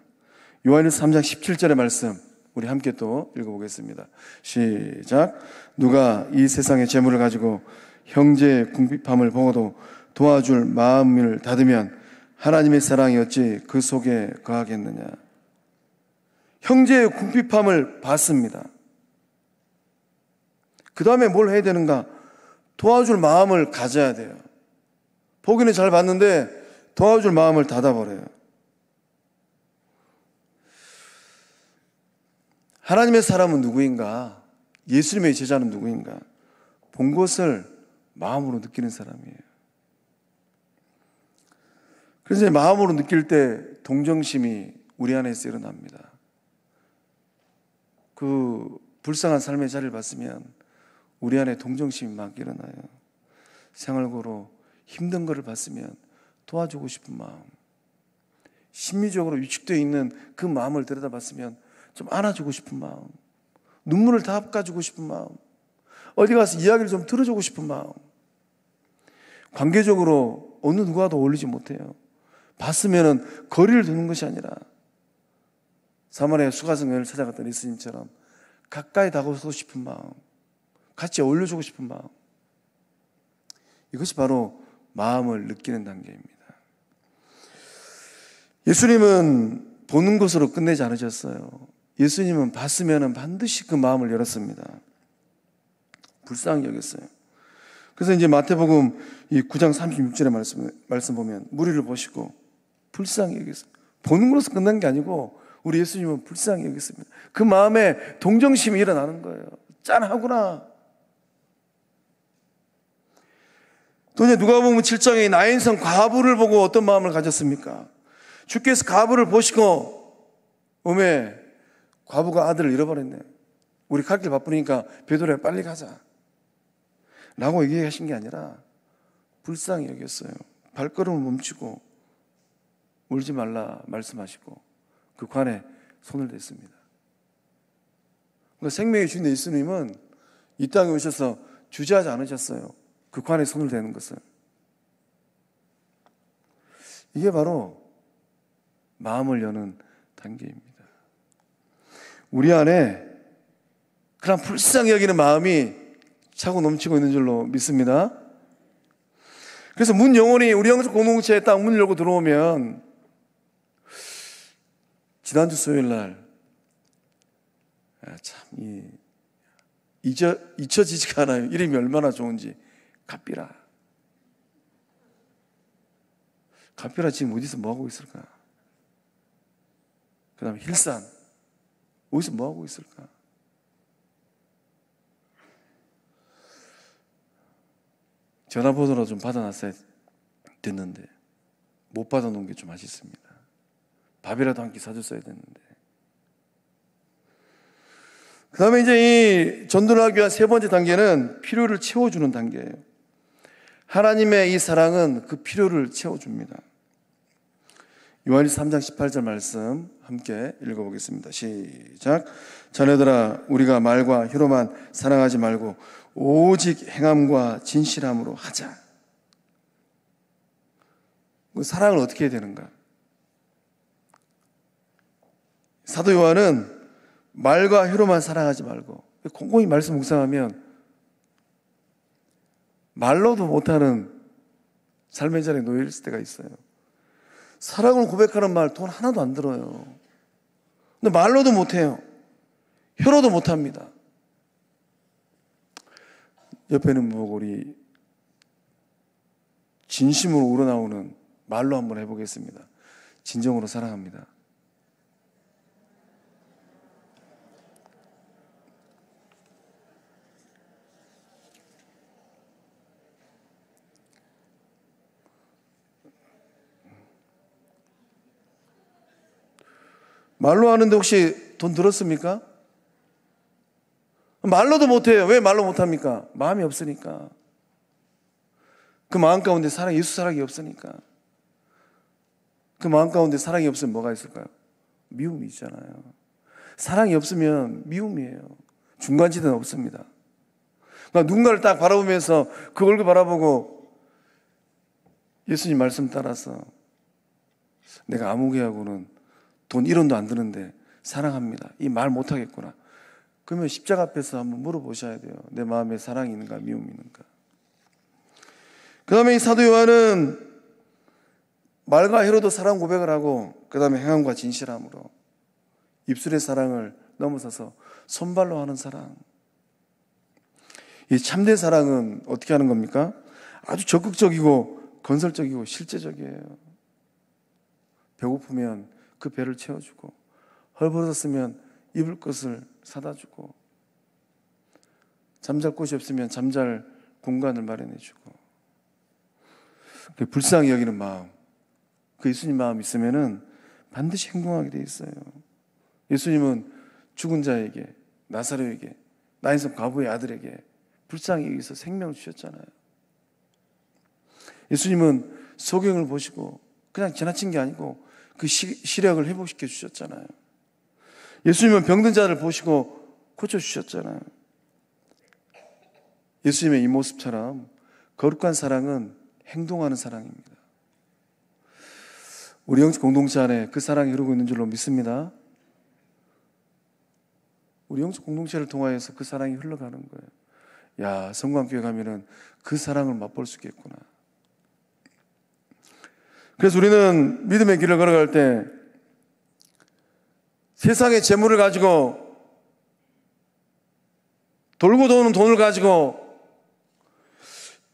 요한일서 3장 17절의 말씀 우리 함께 또 읽어보겠습니다. 시작. 누가 이 세상의 재물을 가지고 형제의 궁핍함을 보고도 도와줄 마음을 닫으면 하나님의 사랑이 어찌 그 속에 거하겠느냐. 형제의 궁핍함을 봤습니다. 그 다음에 뭘 해야 되는가? 도와줄 마음을 가져야 돼요. 보기는 잘 봤는데 도와줄 마음을 닫아버려요. 하나님의 사람은 누구인가? 예수님의 제자는 누구인가? 본 것을 마음으로 느끼는 사람이에요. 그래서 마음으로 느낄 때 동정심이 우리 안에서 일어납니다. 그 불쌍한 삶의 자리를 봤으면 우리 안에 동정심이 막 일어나요. 생활고로 힘든 것을 봤으면 도와주고 싶은 마음, 심리적으로 위축되어 있는 그 마음을 들여다봤으면 좀 안아주고 싶은 마음, 눈물을 다 닦아주고 싶은 마음, 어디 가서 이야기를 좀 들어주고 싶은 마음. 관계적으로 어느 누구와도 어울리지 못해요. 봤으면 거리를 두는 것이 아니라 사마리아 수가성을 찾아갔던 예수님처럼 가까이 다가서고 싶은 마음, 같이 어울려주고 싶은 마음. 이것이 바로 마음을 느끼는 단계입니다. 예수님은 보는 것으로 끝내지 않으셨어요. 예수님은 봤으면 반드시 그 마음을 열었습니다. 불쌍히 여겼어요. 그래서 이제 마태복음 이 9장 36절의 말씀 보면 무리를 보시고 불쌍히 여겼어요. 보는 것으로 끝난 게 아니고 우리 예수님은 불쌍히 여겼습니다. 그 마음에 동정심이 일어나는 거예요. 짠하구나. 또 이제 누가복음 7장의 나인성 과부를 보고 어떤 마음을 가졌습니까? 주께서 과부를 보시고 어메 과부가 아들을 잃어버렸네. 우리 갈 길 바쁘니까 베드로야 빨리 가자 라고 얘기하신 게 아니라 불쌍히 여겼어요. 발걸음을 멈추고 울지 말라 말씀하시고 그 관에 손을 댔습니다. 그러니까 생명의 주인 예수님은 이 땅에 오셔서 주저하지 않으셨어요. 그 관에 손을 대는 것은. 이게 바로 마음을 여는 단계입니다. 우리 안에 그런 불쌍히 여기는 마음이 차고 넘치고 있는 줄로 믿습니다. 그래서 문 영혼이 우리 영적 공동체에 딱 문을 열고 들어오면 지난주 수요일 날 참 잊혀지지가 않아요. 이름이 얼마나 좋은지. 갑비라 지금 어디서 뭐하고 있을까? 그 다음에 힐산 어디서 뭐하고 있을까? 전화번호로 좀 받아놨어야 됐는데 못 받아놓은 게 좀 아쉽습니다. 밥이라도 한 끼 사줬어야 됐는데. 그 다음에 이제 이 전도를 하기 위한 세 번째 단계는 필요를 채워주는 단계예요. 하나님의 이 사랑은 그 필요를 채워줍니다. 요한일서 3장 18절 말씀 함께 읽어보겠습니다. 시작. 자녀들아 우리가 말과 혀로만 사랑하지 말고 오직 행함과 진실함으로 하자. 그 사랑을 어떻게 해야 되는가? 사도 요한은 말과 혀로만 사랑하지 말고 곰곰이 말씀 묵상하면 말로도 못하는 삶의 자리에 놓여 있을 때가 있어요. 사랑을 고백하는 말 돈 하나도 안 들어요. 근데 말로도 못해요. 혀로도 못합니다. 옆에는 보고 우리 진심으로 우러나오는 말로 한번 해보겠습니다. 진정으로 사랑합니다. 말로 하는데 혹시 돈 들었습니까? 말로도 못해요. 왜 말로 못합니까? 마음이 없으니까. 그 마음 가운데 사랑, 예수 사랑이 없으니까. 그 마음 가운데 사랑이 없으면 뭐가 있을까요? 미움이 있잖아요. 사랑이 없으면 미움이에요. 중간지대는 없습니다. 그러니까 누군가를 딱 바라보면서 그 얼굴 바라보고 예수님 말씀 따라서 내가 아무개하고는 돈 1원도 안 드는데 사랑합니다. 이 말 못하겠구나. 그러면 십자가 앞에서 한번 물어보셔야 돼요. 내 마음에 사랑이 있는가 미움이 있는가. 그 다음에 이 사도 요한은 말과 혀로도 사랑 고백을 하고 그 다음에 행함과 진실함으로 입술의 사랑을 넘어서서 손발로 하는 사랑. 이 참된 사랑은 어떻게 하는 겁니까? 아주 적극적이고 건설적이고 실제적이에요. 배고프면 그 배를 채워주고 헐벗었으면 입을 것을 사다 주고 잠잘 곳이 없으면 잠잘 공간을 마련해 주고 불쌍히 여기는 마음, 그 예수님 마음 있으면은 반드시 행동하게 돼 있어요. 예수님은 죽은 자에게, 나사로에게, 나인성 과부의 아들에게 불쌍히 여기서 생명을 주셨잖아요. 예수님은 소경을 보시고 그냥 지나친 게 아니고 그 시력을 회복시켜 주셨잖아요. 예수님은 병든 자를 보시고 고쳐주셨잖아요. 예수님의 이 모습처럼 거룩한 사랑은 행동하는 사랑입니다. 우리 영적 공동체 안에 그 사랑이 흐르고 있는 줄로 믿습니다. 우리 영적 공동체를 통하여서 그 사랑이 흘러가는 거예요. 야, 성광교회 가면은 그 사랑을 맛볼 수 있겠구나. 그래서 우리는 믿음의 길을 걸어갈 때 세상의 재물을 가지고 돌고 도는 돈을 가지고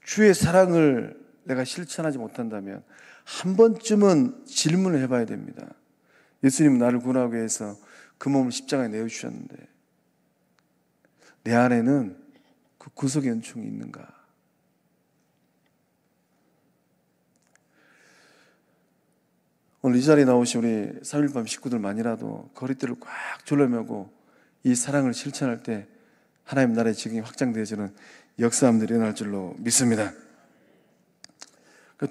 주의 사랑을 내가 실천하지 못한다면 한 번쯤은 질문을 해봐야 됩니다. 예수님은 나를 구원하기 위해서 그 몸을 십자가에 내어주셨는데 내 안에는 그 구속의 은총이 있는가? 오늘 이 자리에 나오신 우리 3.1밤 식구들만이라도 거리대를 꽉 졸라매고 이 사랑을 실천할 때 하나님 나라의 지경이 확장되어지는 역사함들이 일어날 줄로 믿습니다.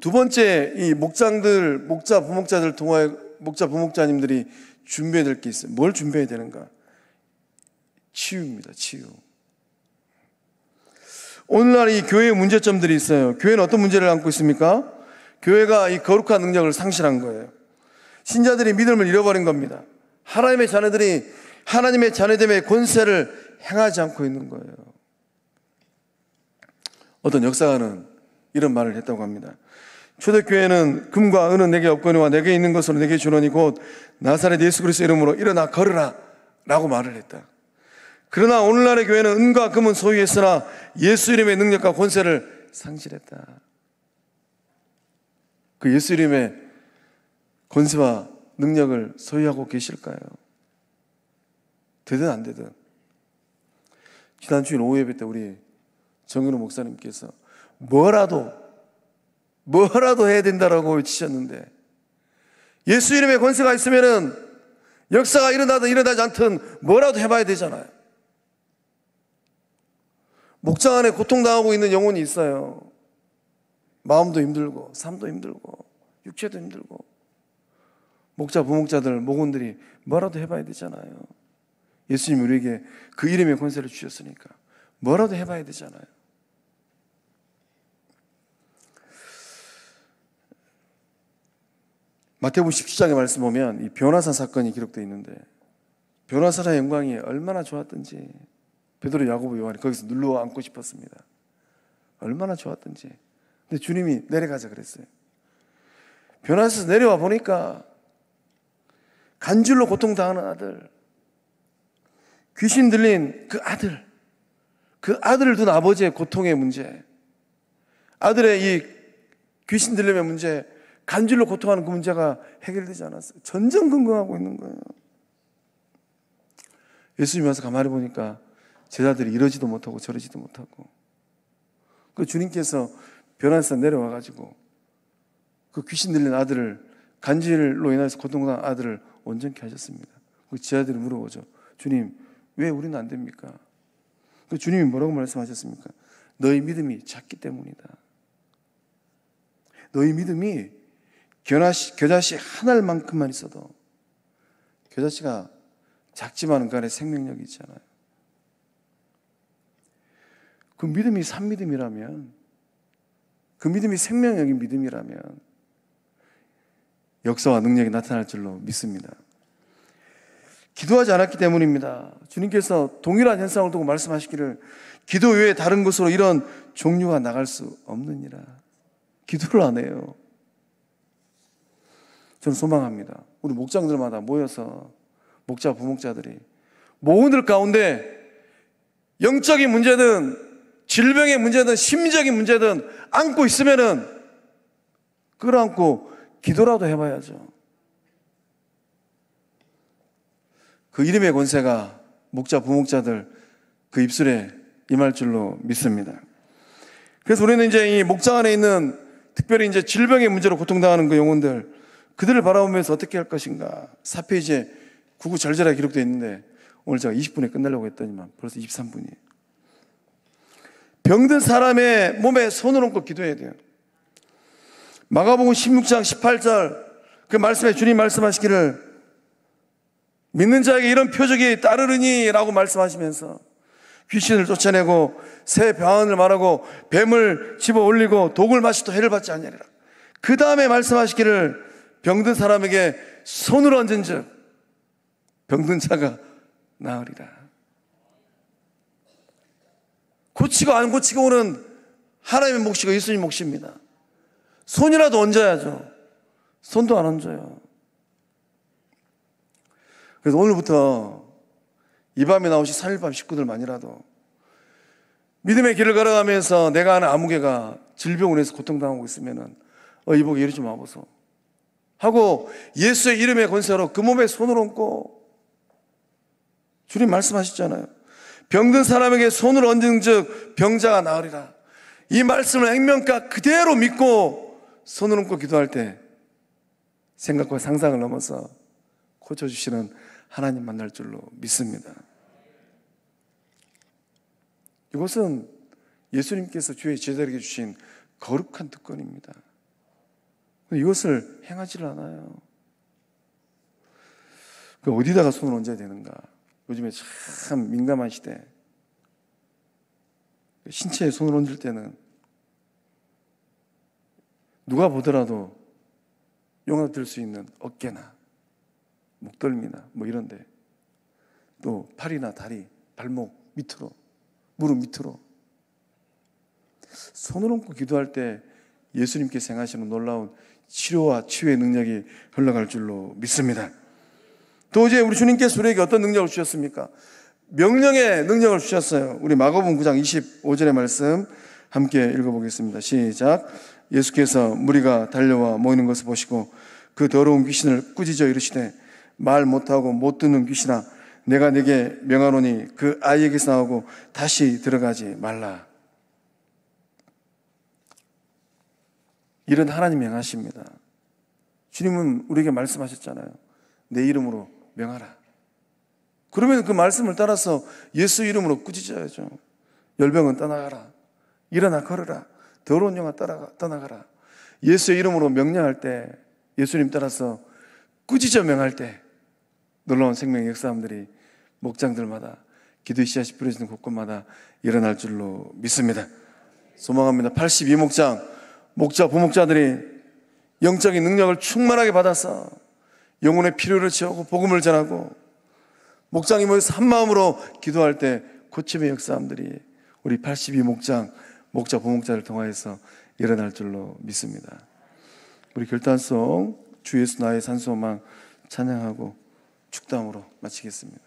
두 번째, 이 목장들, 목자, 부목자들 통하여 목자, 부목자님들이 준비해야 될 게 있어요. 뭘 준비해야 되는가? 치유입니다. 치유. 오늘날 이 교회의 문제점들이 있어요. 교회는 어떤 문제를 안고 있습니까? 교회가 이 거룩한 능력을 상실한 거예요. 신자들이 믿음을 잃어버린 겁니다. 하나님의 자녀들이 하나님의 자녀됨의 권세를 행하지 않고 있는 거예요. 어떤 역사가는 이런 말을 했다고 합니다. 초대교회는 금과 은은 내게 없거니와 내게 있는 것으로 내게 주노니 곧 나사렛 예수 그리스도 이름으로 일어나 걸으라 라고 말을 했다. 그러나 오늘날의 교회는 은과 금은 소유했으나 예수 이름의 능력과 권세를 상실했다. 그 예수 이름의 권세와 능력을 소유하고 계실까요? 되든 안 되든. 지난 주일 오후 예배 때 우리 정윤호 목사님께서 뭐라도 해야 된다라고 외치셨는데, 예수 이름의 권세가 있으면은 역사가 일어나든 일어나지 않든 뭐라도 해봐야 되잖아요. 목장 안에 고통당하고 있는 영혼이 있어요. 마음도 힘들고 삶도 힘들고 육체도 힘들고. 목자, 부목자들, 목원들이 뭐라도 해봐야 되잖아요. 예수님이 우리에게 그 이름의 권세를 주셨으니까 뭐라도 해봐야 되잖아요. 마태복음 17장의 말씀 보면 이 변화사 사건이 기록되어 있는데, 변화사의 영광이 얼마나 좋았던지 베드로, 야고보, 요한이 거기서 눌러 앉고 싶었습니다. 얼마나 좋았던지. 근데 주님이 내려가자 그랬어요. 변화사에서 내려와 보니까 간질로 고통당하는 아들, 귀신 들린 그 아들을 둔 아버지의 고통의 문제, 아들의 이 귀신 들림의 문제, 간질로 고통하는 그 문제가 해결되지 않았어요. 전전긍긍하고 있는 거예요. 예수님이 와서 가만히 보니까 제자들이 이러지도 못하고 저러지도 못하고, 그 주님께서 변화에서 내려와가지고 그 귀신 들린 아들을, 간질로 인해서 고통당한 아들을 온전케 하셨습니다. 그 제자들이 물어보죠. 주님, 왜 우리는 안 됩니까? 그 주님이 뭐라고 말씀하셨습니까? 너희 믿음이 작기 때문이다. 너희 믿음이 겨자씨 한 알만큼만 있어도, 겨자씨가 작지만 그 안에 생명력이 있잖아요. 그 믿음이 산믿음이라면, 그 믿음이 생명력인 믿음이라면 역사와 능력이 나타날 줄로 믿습니다. 기도하지 않았기 때문입니다. 주님께서 동일한 현상을 두고 말씀하시기를 기도 외에 다른 곳으로 이런 종류가 나갈 수 없느니라. 기도를 안 해요. 저는 소망합니다. 우리 목장들마다 모여서 목자, 부목자들이 모은들 가운데 영적인 문제든 질병의 문제든 심리적인 문제든 안고 있으면은 그걸 안고 기도라도 해봐야죠. 그 이름의 권세가 목자, 부목자들 그 입술에 임할 줄로 믿습니다. 그래서 우리는 이제 이 목장 안에 있는 특별히 이제 질병의 문제로 고통당하는 그 영혼들, 그들을 바라보면서 어떻게 할 것인가. 4페이지에 구구절절하게 기록되어 있는데 오늘 제가 20분에 끝내려고 했더니만 벌써 23분이에요. 병든 사람의 몸에 손을 얹고 기도해야 돼요. 마가복음 16장 18절 그 말씀에 주님 말씀하시기를 믿는 자에게 이런 표적이 따르느니 라고 말씀하시면서 귀신을 쫓아내고 새 병환을 말하고 뱀을 집어 올리고 독을 마시도 해를 받지 아니하리라. 그 다음에 말씀하시기를 병든 사람에게 손을 얹은 즉 병든 자가 나으리라. 고치고 안 고치고는 하나님의 몫이고 예수님 몫입니다. 손이라도 얹어야죠. 손도 안 얹어요. 그래서 오늘부터 이 밤에 나오신 3.1밤 식구들만이라도 믿음의 길을 걸어가면서 내가 아는 아무개가 질병으로 해서 고통당하고 있으면은 이보게 이리 좀 와보소 하고 예수의 이름의 권세로 그 몸에 손을 얹고, 주님 말씀하셨잖아요. 병든 사람에게 손을 얹은 즉 병자가 나으리라. 이 말씀을 액면가 그대로 믿고 손을 얹고 기도할 때 생각과 상상을 넘어서 고쳐주시는 하나님 만날 줄로 믿습니다. 이것은 예수님께서 주의 제자에게 주신 거룩한 특권입니다. 이것을 행하지를 않아요. 어디다가 손을 얹어야 되는가? 요즘에 참 민감한 시대. 신체에 손을 얹을 때는 누가 보더라도 용납될 수 있는 어깨나 목덜미나 뭐 이런데, 또 팔이나 다리, 발목 밑으로, 무릎 밑으로 손을 얹고 기도할 때 예수님께서 행하시는 놀라운 치료와 치유의 능력이 흘러갈 줄로 믿습니다. 또 이제 우리 주님께서 우리에게 어떤 능력을 주셨습니까? 명령의 능력을 주셨어요. 우리 마가복음 9장 25절의 말씀 함께 읽어보겠습니다. 시작. 예수께서 무리가 달려와 모이는 것을 보시고 그 더러운 귀신을 꾸짖어 이르시되 말 못하고 못 듣는 귀신아, 내가 네게 명하노니 그 아이에게서 나오고 다시 들어가지 말라. 이런 하나님이 행하십니다. 주님은 우리에게 말씀하셨잖아요. 내 이름으로 명하라. 그러면 그 말씀을 따라서 예수 이름으로 꾸짖어야죠. 열병은 떠나가라. 일어나 걸어라. 더러운 영아 떠나가라. 예수의 이름으로 명령할 때, 예수님 따라서 꾸짖어 명할 때 놀라운 생명의 역사함들이 목장들마다, 기도의 씨앗이 뿌려지는 곳곳마다 일어날 줄로 믿습니다. 소망합니다. 82목장 목자, 부목자들이 영적인 능력을 충만하게 받아서 영혼의 필요를 채우고 복음을 전하고 목장이 모여서 한마음으로 기도할 때 고침의 역사함들이 우리 82목장 목자, 부목자를 통하여서 일어날 줄로 믿습니다. 우리 결단송 주 예수 나의 산소망 찬양하고 축담으로 마치겠습니다.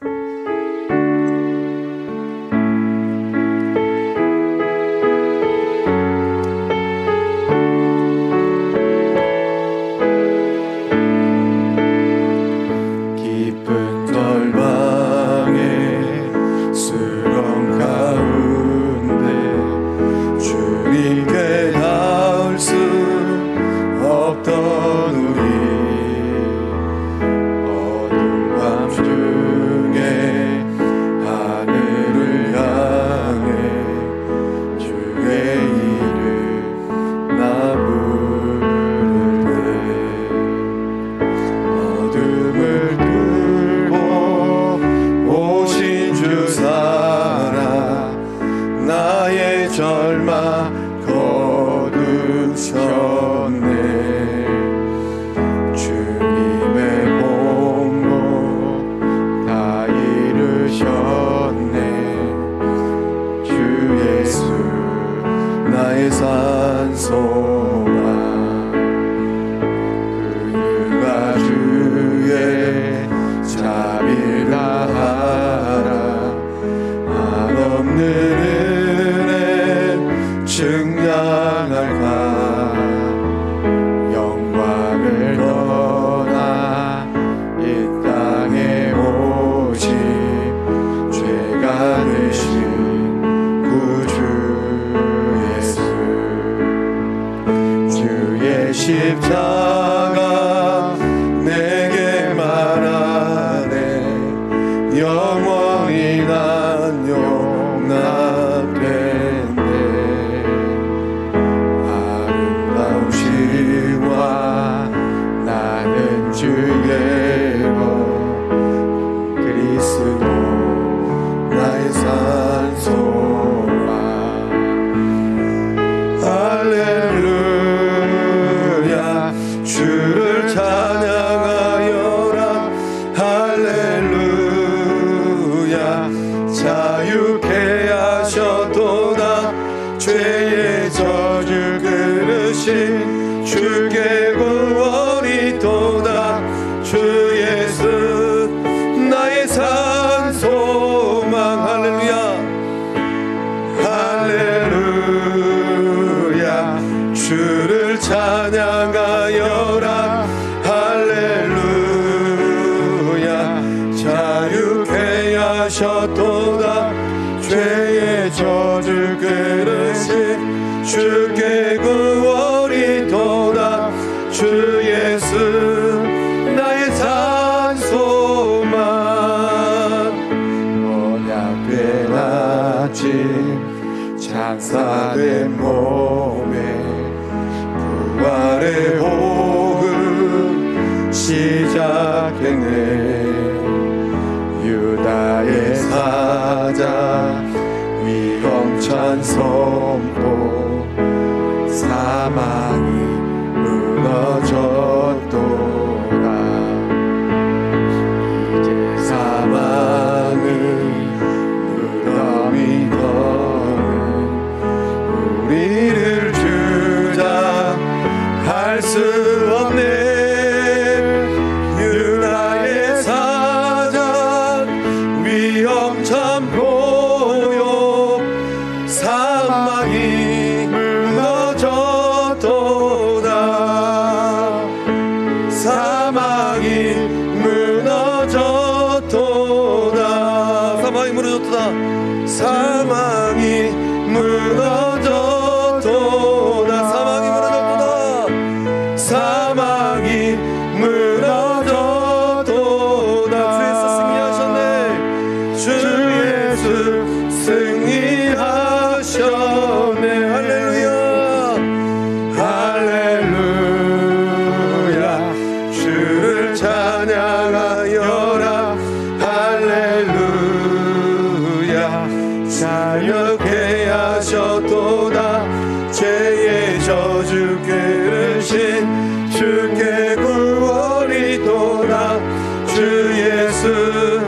저주 끊으신 주께 구원이 도다. 주 예수 나의 산소만. 언약된 아침 장사된 몸에 부활의 호흡 시작했네. 유다의 사자 위험천 선포. 사망이 무너졌도다. 이제 사망의 무덤이 더는 우리를 주장할 수 없네. 유다의 사자 위험천 고요. 사망이 무너졌도다. 사망이 무너졌도다. 사망이 무너졌도다. 사망이 무너졌도다. 사망이 무너졌도다. 사망이 무너졌도다. 주 예수 승리하셨네. 할렐루야. 할렐루야. 주를 찬양하여라. 할렐루야. 자유케 하셨도다. 죄의 저주 끊으신 주께 구원이 도다. 주 예수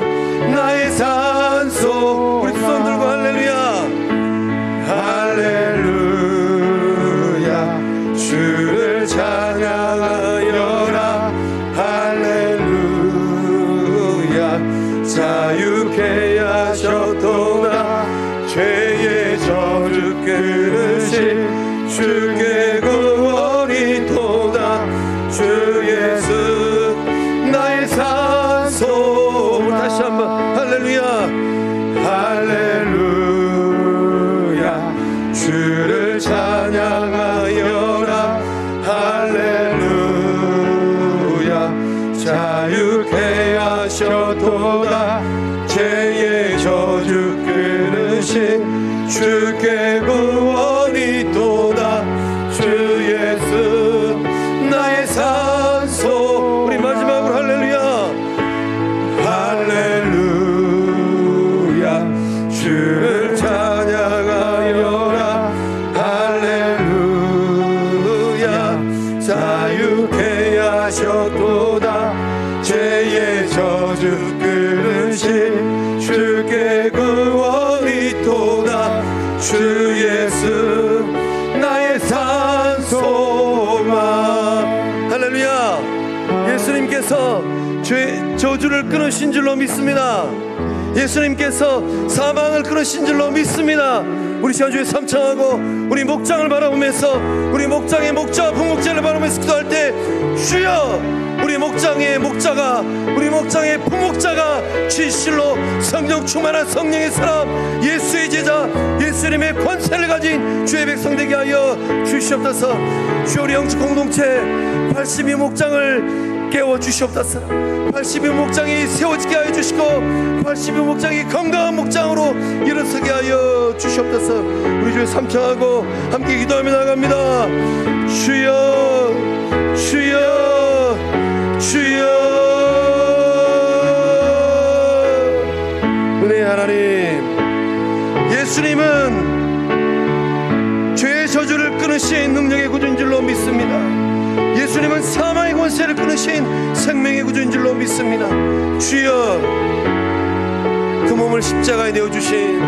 나의 산소. 우리 두 손 들고 할렐루야. 할렐루야. 주를 찬양하여라. 할렐루야. 자유케 하셨도다. 죄의 저주 끊으신 주께 구원이 도다. 주 예수 나의 산소. 다시 한번 할렐루야. 할렐루야. 주를 찬양하여라. 할렐루야. 자유케 하셨도다. 죄의 저주 끊으신 주께 구원이 도다. 주 예수 나의 산소. 우리 마지막으로 할렐루야. 할렐루야. 주를 찬양하여라. 할렐루야. 자유케 하셨도다. 죄의 저주 끊으신 주께 구원이 도다. 주 예수 나의 산소만. 할렐루야. 예수님께서 죄의 저주를 끊으신 줄로 믿습니다. 예수님께서 사망을 끊으신 줄로 믿습니다. 우리 시간 주에 삼창하고 우리 목장을 바라보면서 우리 목장의 목자와 부목자를 바라보면서 기도할 때 주여, 우리 목장의 목자가, 우리 목장의 부목자가 진실로 성령 충만한 성령의 사람, 예수의 제자, 예수님의 권세를 가진 주의 백성 되게 하여 주시옵소서. 주여, 우리 영적 공동체 82 목장을 깨워 주시옵소서. 82 목장이 세워지게 하여 주시고 82 목장이 건강한 목장으로 일어서게 하여 주시옵소서. 우리 주에 삼창하고 함께 기도하며 나갑니다. 주여, 주여, 주여. 은혜의 하나님, 예수님은 죄의 저주를 끊으신 능력의 구주인 줄로 믿습니다. 예수님은 사망의 권세를 끊으신 생명의 구주인 줄로 믿습니다. 주여, 그 몸을 십자가에 내어주신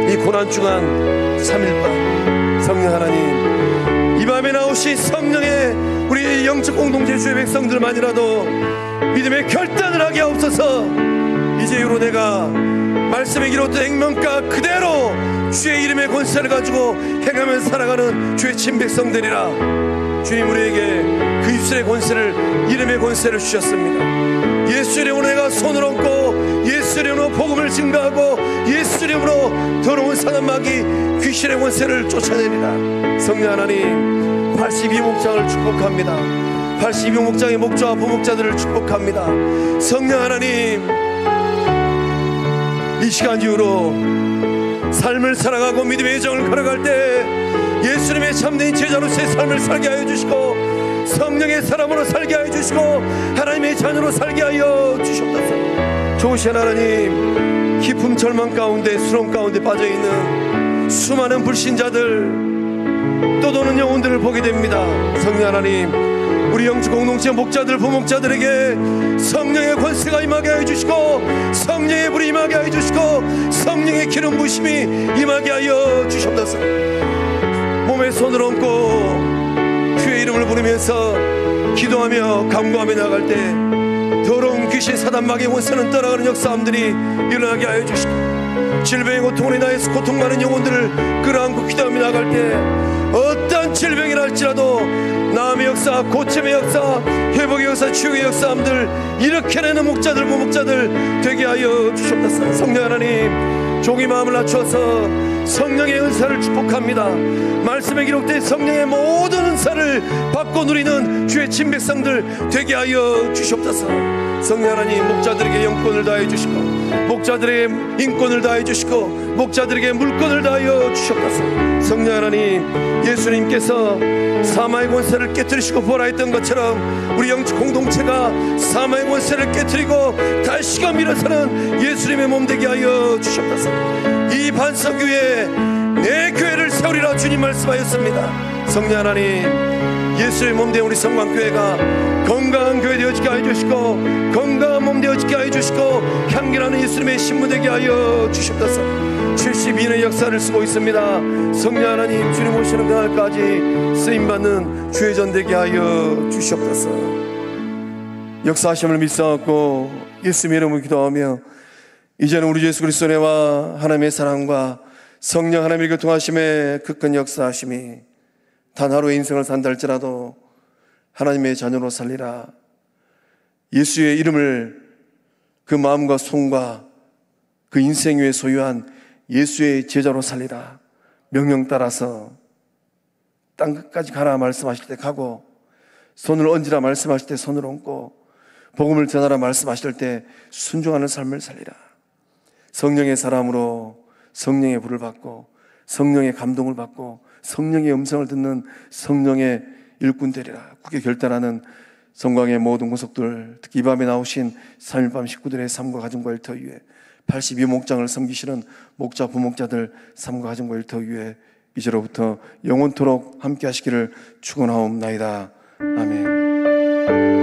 이 고난주간 3일밤 성령 하나님, 이 밤에 나오신 성령의 우리 영적 공동체 주의 백성들만이라도 믿음의 결단을 하게 하옵소서. 이제 이후로 내가 말씀에 기록된 액면가 그대로 주의 이름의 권세를 가지고 행하며 살아가는 주의 친백성들이라. 주님, 우리에게 그 입술의 권세를, 이름의 권세를 주셨습니다. 예수 이름으로 내가 손을 얹고 예수 이름으로 복음을 증가하고 예수 이름으로 더러운 사단마귀 귀신의 권세를 쫓아내리라. 성령 하나님, 82목장을 축복합니다. 82목장의 목자와 부목자들을 축복합니다. 성령 하나님, 이 시간 이후로 삶을 살아가고 믿음의 여정을 걸어갈 때 예수님의 참된 제자로서의 삶을 살게 하여 주시고 성령의 사람으로 살게 하여 주시고 하나님의 자녀로 살게 하여 주시옵소서. 좋으신 하나님, 깊은 절망 가운데 수렁 가운데 빠져있는 수많은 불신자들, 떠도는 영혼들을 보게 됩니다. 성령 하나님, 우리 영주 공동체 목자들 부목자들에게 성령의 권세가 임하게 하여 주시고 성령의 불이 임하게 하여 주시고 성령의 기름 부심이 임하게 하여 주시옵소서. 몸에 손을 얹고 주의 이름을 부르면서 기도하며 간구하며 나갈 때 더러운 귀신 사단마귀의 원수는 떠나가는 역사함들이 일어나게 하여 주시고 질병의 고통으로 인하여서 고통받는 영혼들을 끌어안고 기도하며 나갈 때 어떠한 질병이라 할지라도 나음의 역사, 고침의 역사, 회복의 역사, 치유의 역사함들 일으켜내는 목자들, 부목자들 되게 하여 주시옵소서. 성령 하나님, 종이 마음을 낮춰서 성령의 은사를 축복합니다. 말씀에 기록된 성령의 모든 은사를 받고 누리는 주의 친백성들 되게 하여 주시옵소서. 성령 하나님, 목자들에게 영권을 다해 주시고 목자들에게 인권을 다해 주시고 목자들에게 물권을 다하여 주시옵소서. 성령 하나님, 예수님께서 사마의 권세를 깨뜨리시고 부활하였던 것처럼 우리 영적 공동체가 사마의 권세를 깨뜨리고 다시금 일어서는 예수님의 몸 되게 하여 주시옵소서. 이 반석 위에 내 교회를 세우리라 주님 말씀하였습니다. 성령 하나님, 예수의 몸 된 우리 성광교회가 건강한 교회 되어지게 하여 주시고 건강한 몸 되어지게 하여 주시고 향기나는 예수님의 신부 되게 하여 주시옵소서. 72년의 역사를 쓰고 있습니다. 성령 하나님, 주님 오시는 그날까지 쓰임받는 주의 전 되게 하여 주시옵소서. 역사하심을 믿사옵고 예수님의 이름으로 기도하며 이제는 우리 예수 그리스도의 은혜와 하나님의 사랑과 성령 하나님의 교통하심의 극큰 역사하심이 단 하루의 인생을 산다 할지라도 하나님의 자녀로 살리라. 예수의 이름을 그 마음과 손과 그 인생 위에 소유한 예수의 제자로 살리라. 명령 따라서 땅끝까지 가라 말씀하실 때 가고 손을 얹으라 말씀하실 때 손을 얹고 복음을 전하라 말씀하실 때 순종하는 삶을 살리라. 성령의 사람으로 성령의 불을 받고 성령의 감동을 받고 성령의 음성을 듣는 성령의 일꾼 되리라. 굳게 결단하는 성광의 모든 구속들, 특히 이 밤에 나오신 3일밤 식구들의 삶과 가정과 일터 위에 82목장을 섬기시는 목자 부목자들 삶과 가정과 일터 위에 이제로부터 영원토록 함께 하시기를 축원하옵나이다. 아멘.